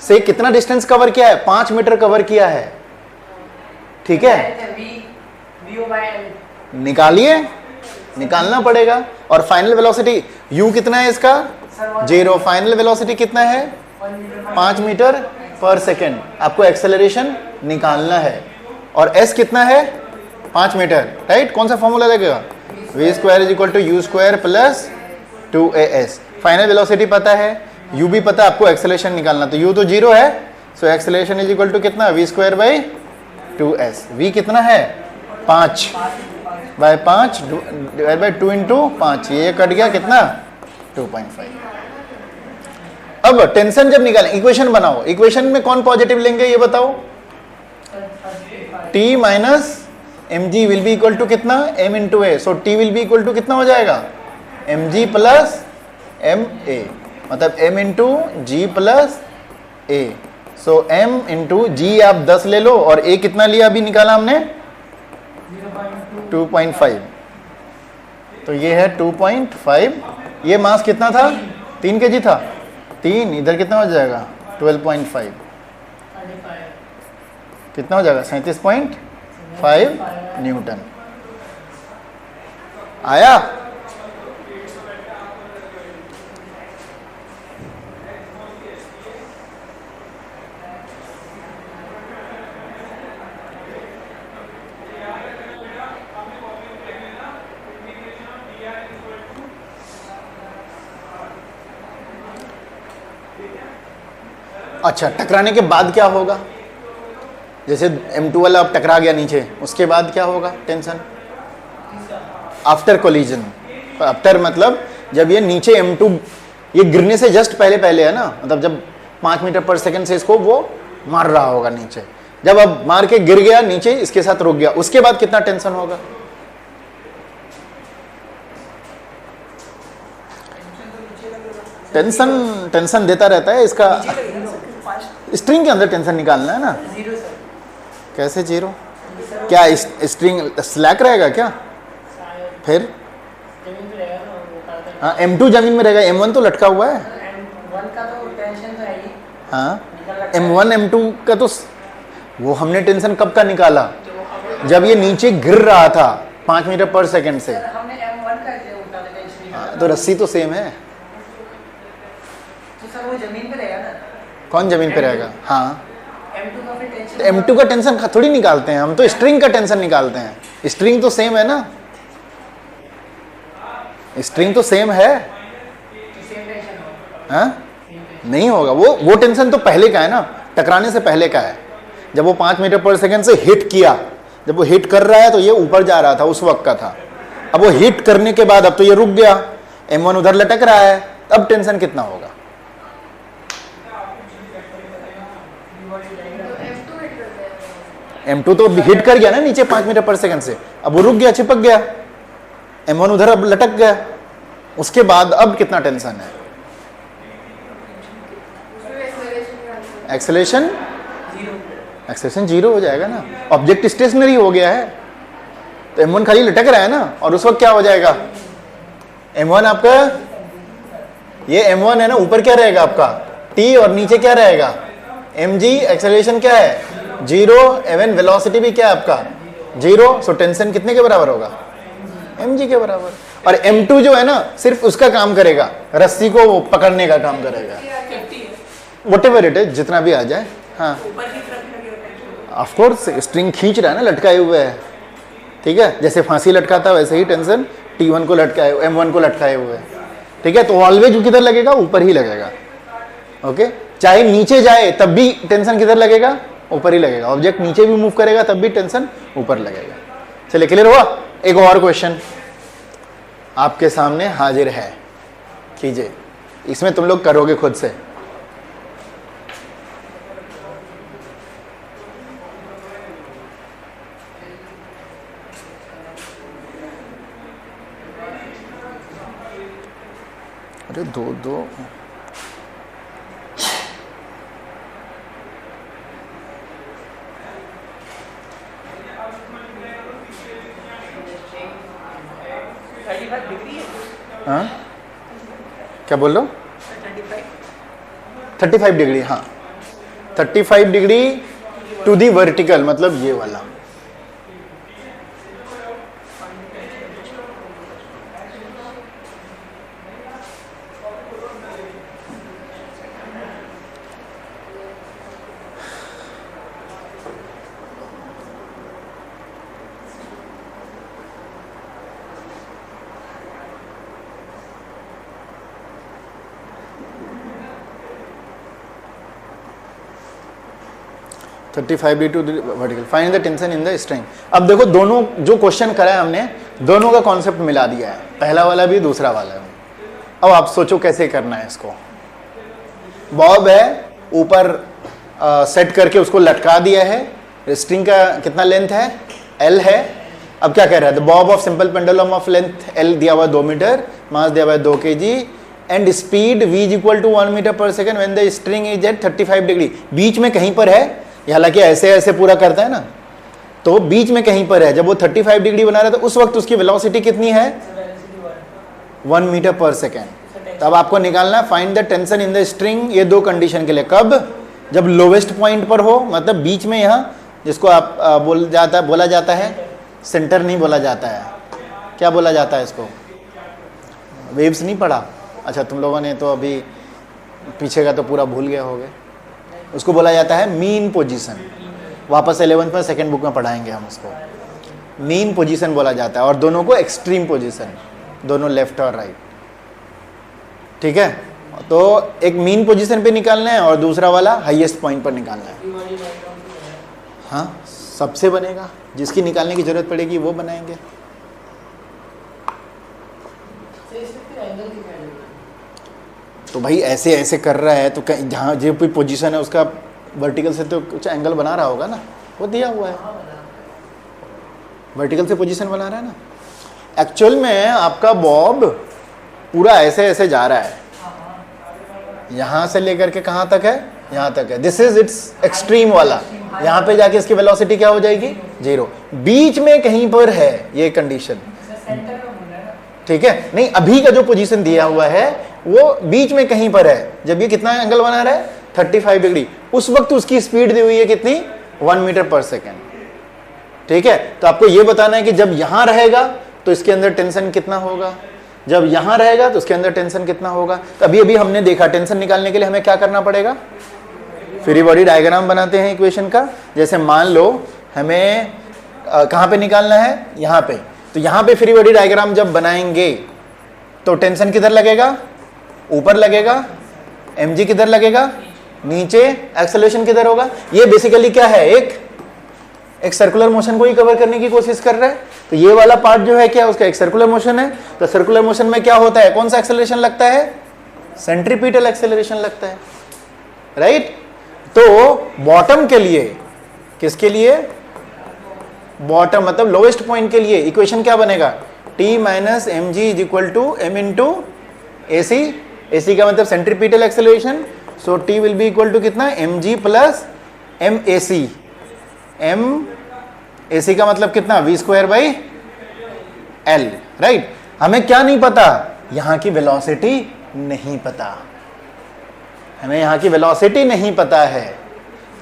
से कितना डिस्टेंस कवर किया है, 5 मीटर कवर किया है। ठीक है, निकालिए, निकालना पड़ेगा। और फाइनल वेलोसिटी u कितना है इसका 0, फाइनल वेलोसिटी कितना है 5 मीटर पर सेकेंड। आपको एक्सेलरेशन निकालना है, और s कितना है 5 मीटर, राइट। कौन सा फॉर्मूला लगेगा, v square is equal to u square plus 2as। Final velocity पता है, u भी पता है, आपको एक्सेलरेशन निकालना। तो u तो 0 है, so acceleration is equal to कितना v square by 2s। v कितना है 5 बाय 5 डिवाइड बाई 2 इंटू 5, ये कट गया कितना 2.5। अब टेंशन जब निकालें, इक्वेशन बनाओ। इक्वेशन में कौन पॉजिटिव लेंगे ये बताओ, t minus mg will be equal to कितना m into a. So t will be equal to कितना हो जाएगा mg प्लस ma, मतलब m into g plus a. So m into g आप 10 ले लो, और a कितना लिया अभी निकाला हमने 2.5। तो ये है 2.5। ये मास कितना था 3 kg था, 3 इधर कितना हो जाएगा 12.5, कितना हो जाएगा 37.5 न्यूटन। आया? अच्छा, टकराने के बाद क्या होगा? जैसे M2 वाला अब टकरा गया नीचे, उसके बाद क्या होगा टेंशन? After collision. आफ्टर मतलब जब ये नीचे M2 ये गिरने से जस्ट पहले पहले है ना, मतलब जब 5 मीटर पर सेकंड से इसको वो मार रहा होगा नीचे, जब अब मार के गिर गया नीचे, इसके साथ रुक गया, उसके बाद कितना टेंशन होगा? टेंशन देता रहता है इसका। स्ट्रिंग के अंदर टेंशन निकालना है ना। कैसे जीरो? क्या स्ट्रिंग स्लैक रहेगा क्या? फिर हाँ, M2 जमीन में रहेगा, M1 तो लटका हुआ है। हाँ, M1 M2 का तो वो हमने टेंशन कब का निकाला? जब ये नीचे गिर रहा था 5 मीटर पर सेकंड से। हाँ, तो रस्सी तो सेम है। तो सर वो जमीन पे रहेगा ना? कौन जमीन पे रहेगा? हाँ, M2 का टेंशन थोड़ी निकालते हैं हम, तो स्ट्रिंग का टेंशन निकालते हैं। स्ट्रिंग तो सेम है ना, स्ट्रिंग तो सेम है। हाँ, नहीं होगा, वो टेंशन तो पहले का है ना, टकराने से पहले का है। जब वो 5 मीटर पर सेकंड से हिट किया, जब वो हिट कर रहा है तो ये ऊपर जा रहा था, उस वक्त का था। अब वो हिट करने के बाद अब तो ये रुक गया, M1 उधर लटक रहा है, अब टेंशन कितना होगा? M2 तो हिट कर गया ना नीचे 5 मीटर पर सेकंड से, अब वो रुक गया, चिपक गया, M1 उधर अब लटक गया, उसके बाद अब कितना टेंशन है? एक्सेलरेशन जीरो हो जाएगा ना, ऑब्जेक्ट स्टेशनरी हो गया है, तो M1 खाली लटक रहा है ना, और उस वक्त क्या हो जाएगा? M1 आपका, ये M1 है ना, ऊपर क्या रहेगा आपका? T, और नीचे क्या रहेगा? mg। एक्सेलरेशन क्या है? जीरो। एवन वेलोसिटी भी क्या है आपका? जीरो। सो टेंशन कितने के बराबर होगा? mg के बराबर। और M2 जो है ना, सिर्फ उसका काम करेगा, रस्सी को पकड़ने का काम करेगा, व्हाटएवर इट इज, जितना भी आ जाए। हाँ, ऑफ कोर्स स्ट्रिंग खींच रहा है ना, लटकाए हुए है, ठीक है, जैसे फांसी लटकाता है वैसे ही टेंशन T1 को लटकाए, M1 को लटकाए हुए, ठीक है। तो ऑलवेज किधर लगेगा? ऊपर ही लगेगा। ओके, चाहे नीचे जाए तब भी टेंशन किधर लगेगा? ऊपर ही लगेगा। ऑब्जेक्ट नीचे भी मूव करेगा तब भी टेंशन ऊपर लगेगा। चलिए, क्लियर हुआ? एक और क्वेश्चन आपके सामने हाजिर है, कीजिए। इसमें तुम लोग करोगे खुद से। अरे दो हाँ, क्या बोल लो? 35 डिग्री। हाँ, 35 डिग्री टू दी वर्टिकल, मतलब ये वाला। Vertical, find the tension in the string. अब देखो, दोनों जो क्वेश्चन करा है हमने, दोनों का कॉन्सेप्ट मिला दिया है, पहला वाला भी दूसरा वाला भी। अब आप सोचो कैसे करना है इसको। बॉब है, ऊपर सेट करके उसको लटका दिया है। स्ट्रिंग का कितना लेंथ है? L है। अब क्या कह रहा है? The Bob of simple pendulum of length L दिया हुआ 2 मीटर, मास दिया हुआ 2 kg, and speed v is equal to 1 metre per second when the string is at 35 degree. बीच में कहीं पर है, हालांकि ऐसे ऐसे पूरा करता है ना, तो बीच में कहीं पर है। जब वो 35 डिग्री बना रहा था उस वक्त उसकी वेलोसिटी कितनी है? 1 मीटर पर सेकेंड। तब आपको निकालना है find the tension in the string. ये दो कंडीशन के लिए। कब? जब लोवेस्ट पॉइंट पर हो, मतलब बीच में, यहाँ जिसको आप बोला जाता है सेंटर नहीं बोला जाता है, क्या बोला जाता है इसको? वेव्स नहीं पढ़ा? अच्छा, तुम लोगों ने तो अभी पीछे का तो पूरा भूल गए होगे। उसको बोला जाता है मीन पोजीशन। वापस 11th में सेकंड बुक में पढ़ाएंगे हम उसको। मीन पोजीशन बोला जाता है, और दोनों को एक्सट्रीम पोजीशन, दोनों लेफ्ट और राइट, ठीक है। तो एक मीन पोजीशन पे निकालना है और दूसरा वाला हाईएस्ट पॉइंट पर निकालना है। हाँ, सबसे बनेगा, जिसकी निकालने की जरूरत पड़ेगी वो बनाएंगे। तो भाई ऐसे ऐसे कर रहा है तो जहाँ जो भी पोजीशन है उसका वर्टिकल से तो कुछ एंगल बना रहा होगा ना, वो दिया हुआ है, वर्टिकल से पोजीशन बना रहा है ना। एक्चुअल में आपका बॉब पूरा ऐसे ऐसे जा रहा है, यहां से लेकर के कहां तक है, यहां तक है। दिस इज इट्स एक्सट्रीम वाला, यहां पे जाके इसकी वेलोसिटी क्या हो जाएगी, 0। बीच में कहीं पर है ये कंडीशन, ठीक है। नहीं, अभी का जो पोजीशन दिया हुआ है वो बीच में कहीं पर है। जब ये कितना एंगल बना रहा है, 35 डिग्री, उस वक्त उसकी स्पीड दी हुई है कितनी, 1 मीटर पर सेकेंड, ठीक है। तो आपको ये बताना है कि जब यहां रहेगा तो इसके अंदर टेंशन कितना होगा, जब यहां रहेगा तो उसके अंदर टेंशन कितना होगा। तो अभी अभी हमने देखा टेंशन निकालने के लिए हमें क्या करना पड़ेगा, फ्री बॉडी डायग्राम बनाते हैं इक्वेशन का। जैसे मान लो हमें कहां पे निकालना है, यहां पे, तो यहां पे फ्री बॉडी डायग्राम जब बनाएंगे तो टेंशन किधर लगेगा, ऊपर लगेगा, mg किधर लगेगा, नीचे, एक्सेलरेशन किधर होगा। ये बेसिकली क्या है, एक सर्कुलर मोशन को ही कवर करने की कोशिश कर रहा है। तो ये वाला पार्ट जो है क्या, उसका एक सर्कुलर मोशन है। तो सर्कुलर मोशन में क्या होता है, कौन सा एक्सेलरेशन लगता है, सेंट्रीपिटल एक्सेलरेशन लगता है, राइट। तो बॉटम के लिए, किसके लिए, बॉटम मतलब लोवेस्ट पॉइंट के लिए इक्वेशन क्या बनेगा, T minus M G is equal to M into A C. A C का मतलब centripetal acceleration, so T will be equal to कितना, M G plus M A C. M A C का मतलब कितना, V square by L, right. हमें क्या नहीं पता, यहां की वेलोसिटी नहीं पता, हमें यहां की वेलोसिटी नहीं पता है।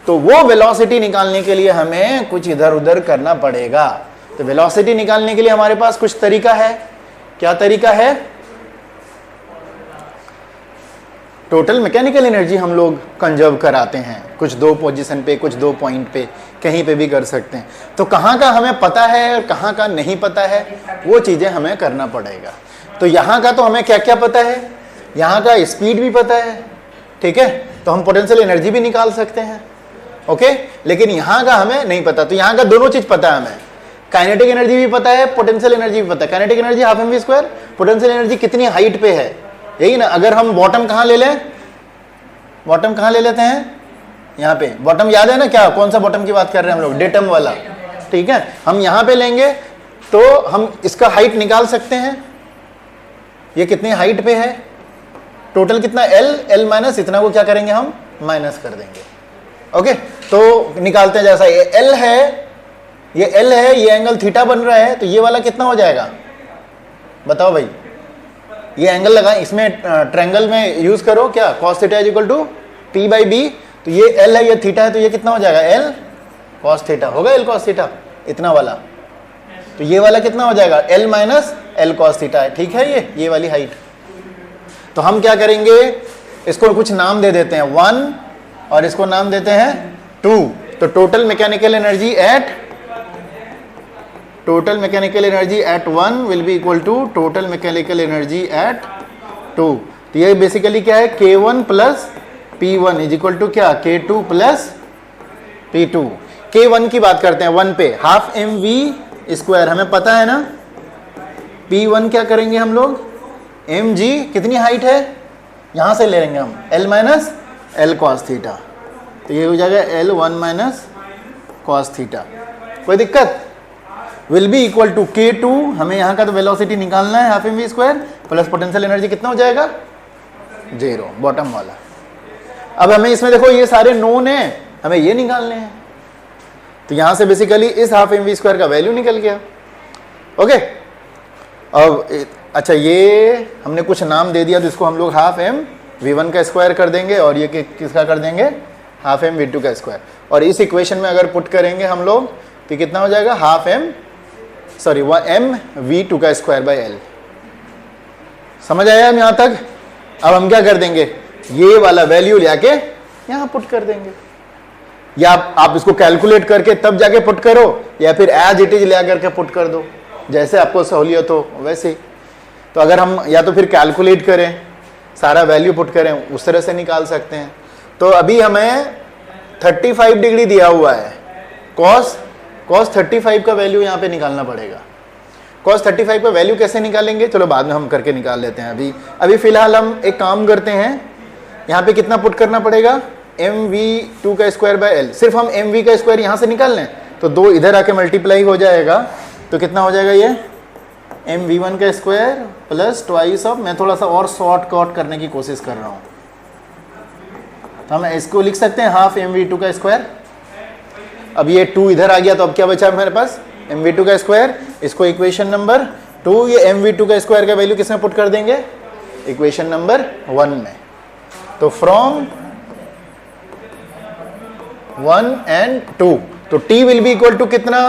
तो वो वेलोसिटी निकालने के लिए हमें कुछ इधर उधर करना पड़ेगा। तो वेलोसिटी निकालने के लिए हमारे पास कुछ तरीका है। क्या तरीका है, टोटल मैकेनिकल एनर्जी हम लोग कंजर्व कराते हैं, कुछ दो पोजीशन पे, कुछ दो पॉइंट पे, कहीं पे भी कर सकते हैं। तो कहाँ का हमें पता है और कहाँ का नहीं पता है, वो चीज़ें हमें करना पड़ेगा। तो यहाँ का तो हमें क्या क्या पता है, यहाँ का स्पीड भी पता है, ठीक है, तो हम पोटेंशियल एनर्जी भी निकाल सकते हैं, ओके। लेकिन यहाँ का हमें नहीं पता। तो यहाँ का दोनों चीज़ पता है हमें, काइनेटिक एनर्जी भी पता है, पोटेंशियल एनर्जी भी पता है। Kinetic energy half M v square, potential energy कितनी हाइट पे है, यही ना। अगर हम बॉटम कहाँ ले लें, बॉटम कहाँ ले लेते हैं, यहाँ पे। बॉटम याद है ना, क्या, कौन सा बॉटम की बात कर रहे हैं हम लोग, डेटम वाला, ठीक है। हम यहाँ पे लेंगे तो हम इसका हाइट निकाल सकते हैं, ये कितनी हाइट पे है, टोटल कितना, एल माइनस इतना को क्या करेंगे हम, माइनस कर देंगे, ओके। तो निकालते हैं, जैसा ये एल है, ये एल है, ये एंगल थीटा बन रहा है, तो ये वाला कितना हो जाएगा, बताओ भाई। ये एंगल लगा, इसमें ट्रायंगल में यूज करो क्या, cos theta is equal to p by b. तो ये एल है, ये थीटा है, तो ये कितना हो जाएगा, एल cos थीटा होगा, एल cos थीटा इतना वाला। तो ये वाला कितना हो जाएगा, L minus L cos theta है, ठीक है, ये वाली हाइट। तो हम क्या करेंगे, इसको कुछ नाम दे देते हैं, 1 और इसको नाम देते हैं 2। तो total mechanical energy at, total mechanical energy at 1 will be equal to total mechanical energy at 2। तो ये बेसिकली क्या है, K1 plus P1 is equal to क्या, K2 प्लस P2। K1 की बात करते हैं, 1 पे हाफ एम वी स्क्वायर हमें पता है ना। P1 क्या करेंगे हम लोग, एम जी कितनी हाइट है, यहां से ले लेंगे हम, L minus L cos theta. तो ये हो जाएगा L1 माइनस कॉस थीटा। कोई दिक्कत, will be equal to K2, हमें यहाँ का तो वेलोसिटी निकालना है, half M v square plus potential energy कितना हो जाएगा, 0, बॉटम वाला। अब हमें इसमें देखो ये सारे नोन है, हमें ये निकालने हैं। तो यहाँ से बेसिकली इस हाफ एम वी स्क्वायर का वैल्यू निकल गया, ओके। अब अच्छा, ये हमने कुछ नाम दे दिया, तो इसको हम लोग हाफ एम V1 का स्क्वायर कर देंगे, और ये किसका कर देंगे, हाफ एम V2 का स्क्वायर। और इस इक्वेशन में अगर पुट करेंगे हम लोग तो कितना हो जाएगा, हाफ एम एम V2 का स्क्वायर बाई एल। समझ आया हम यहाँ तक। अब हम क्या कर देंगे, ये वाला वैल्यू लेके यहाँ पुट कर देंगे, या आप इसको कैलकुलेट करके तब जाके पुट करो, या फिर एज इट इज ले करके पुट कर दो, जैसे आपको सहूलियत हो वैसे। तो अगर हम या तो फिर कैलकुलेट करें सारा वैल्यू पुट करें उस तरह से निकाल सकते हैं। तो अभी हमें 35 डिग्री दिया हुआ है, cos 35 का वैल्यू यहाँ पे निकालना पड़ेगा। cos 35 का वैल्यू कैसे निकालेंगे, चलो बाद में हम करके निकाल लेते हैं। अभी फिलहाल हम एक काम करते हैं, यहाँ पे कितना पुट करना पड़ेगा, mv2 का स्क्वायर बाय एल। सिर्फ हम mv का स्क्वायर यहाँ से निकाल लें तो 2 इधर आके मल्टीप्लाई हो जाएगा, तो कितना हो जाएगा ये mv1 का स्क्वायर प्लस ट्वाइस ऑफ, मैं थोड़ा सा और शॉर्ट कट करने की कोशिश कर रहा हूँ, तो हम इसको लिख सकते हैं हाफ mv2 का स्क्वायर। अब ये 2 इधर आ गया तो अब क्या बचा मेरे पास, mv2 का स्क्वायर, इसको इक्वेशन नंबर 2, ये mv2 का स्क्वायर का वैल्यू किसमें पुट कर देंगे, इक्वेशन नंबर 1 में। तो फ्रॉम 1 and 2, तो t will be equal to कितना,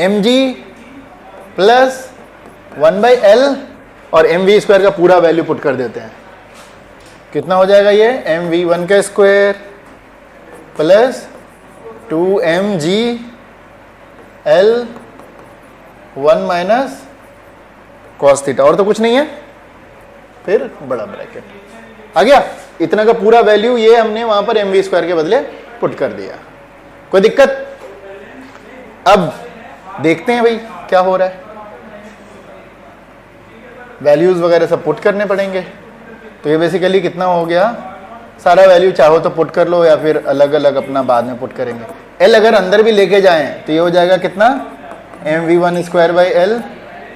mg प्लस 1/l और mv स्क्वायर का पूरा वैल्यू पुट कर देते हैं। कितना हो जाएगा ये, mv1 का square plus 2mg l 1 minus cos theta, और तो कुछ नहीं है, फिर बड़ा ब्रैकेट आ गया। इतना का पूरा वैल्यू ये हमने वहां पर mv स्क्वायर के बदले पुट कर दिया। कोई दिक्कत? अब देखते हैं भाई क्या हो रहा है, वैल्यूज वगैरह सब पुट करने पड़ेंगे। तो ये बेसिकली कितना हो गया, सारा वैल्यू चाहो तो पुट कर लो या फिर अलग अलग अपना बाद में पुट करेंगे। एल अगर अंदर भी लेके जाएं तो ये हो जाएगा कितना, mv1 square by L,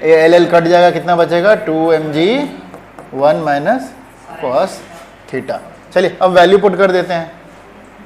L cut जाएगा, कितना बचेगा 2mg 1 माइनस cos थीटा। चलिए अब वैल्यू पुट कर देते हैं।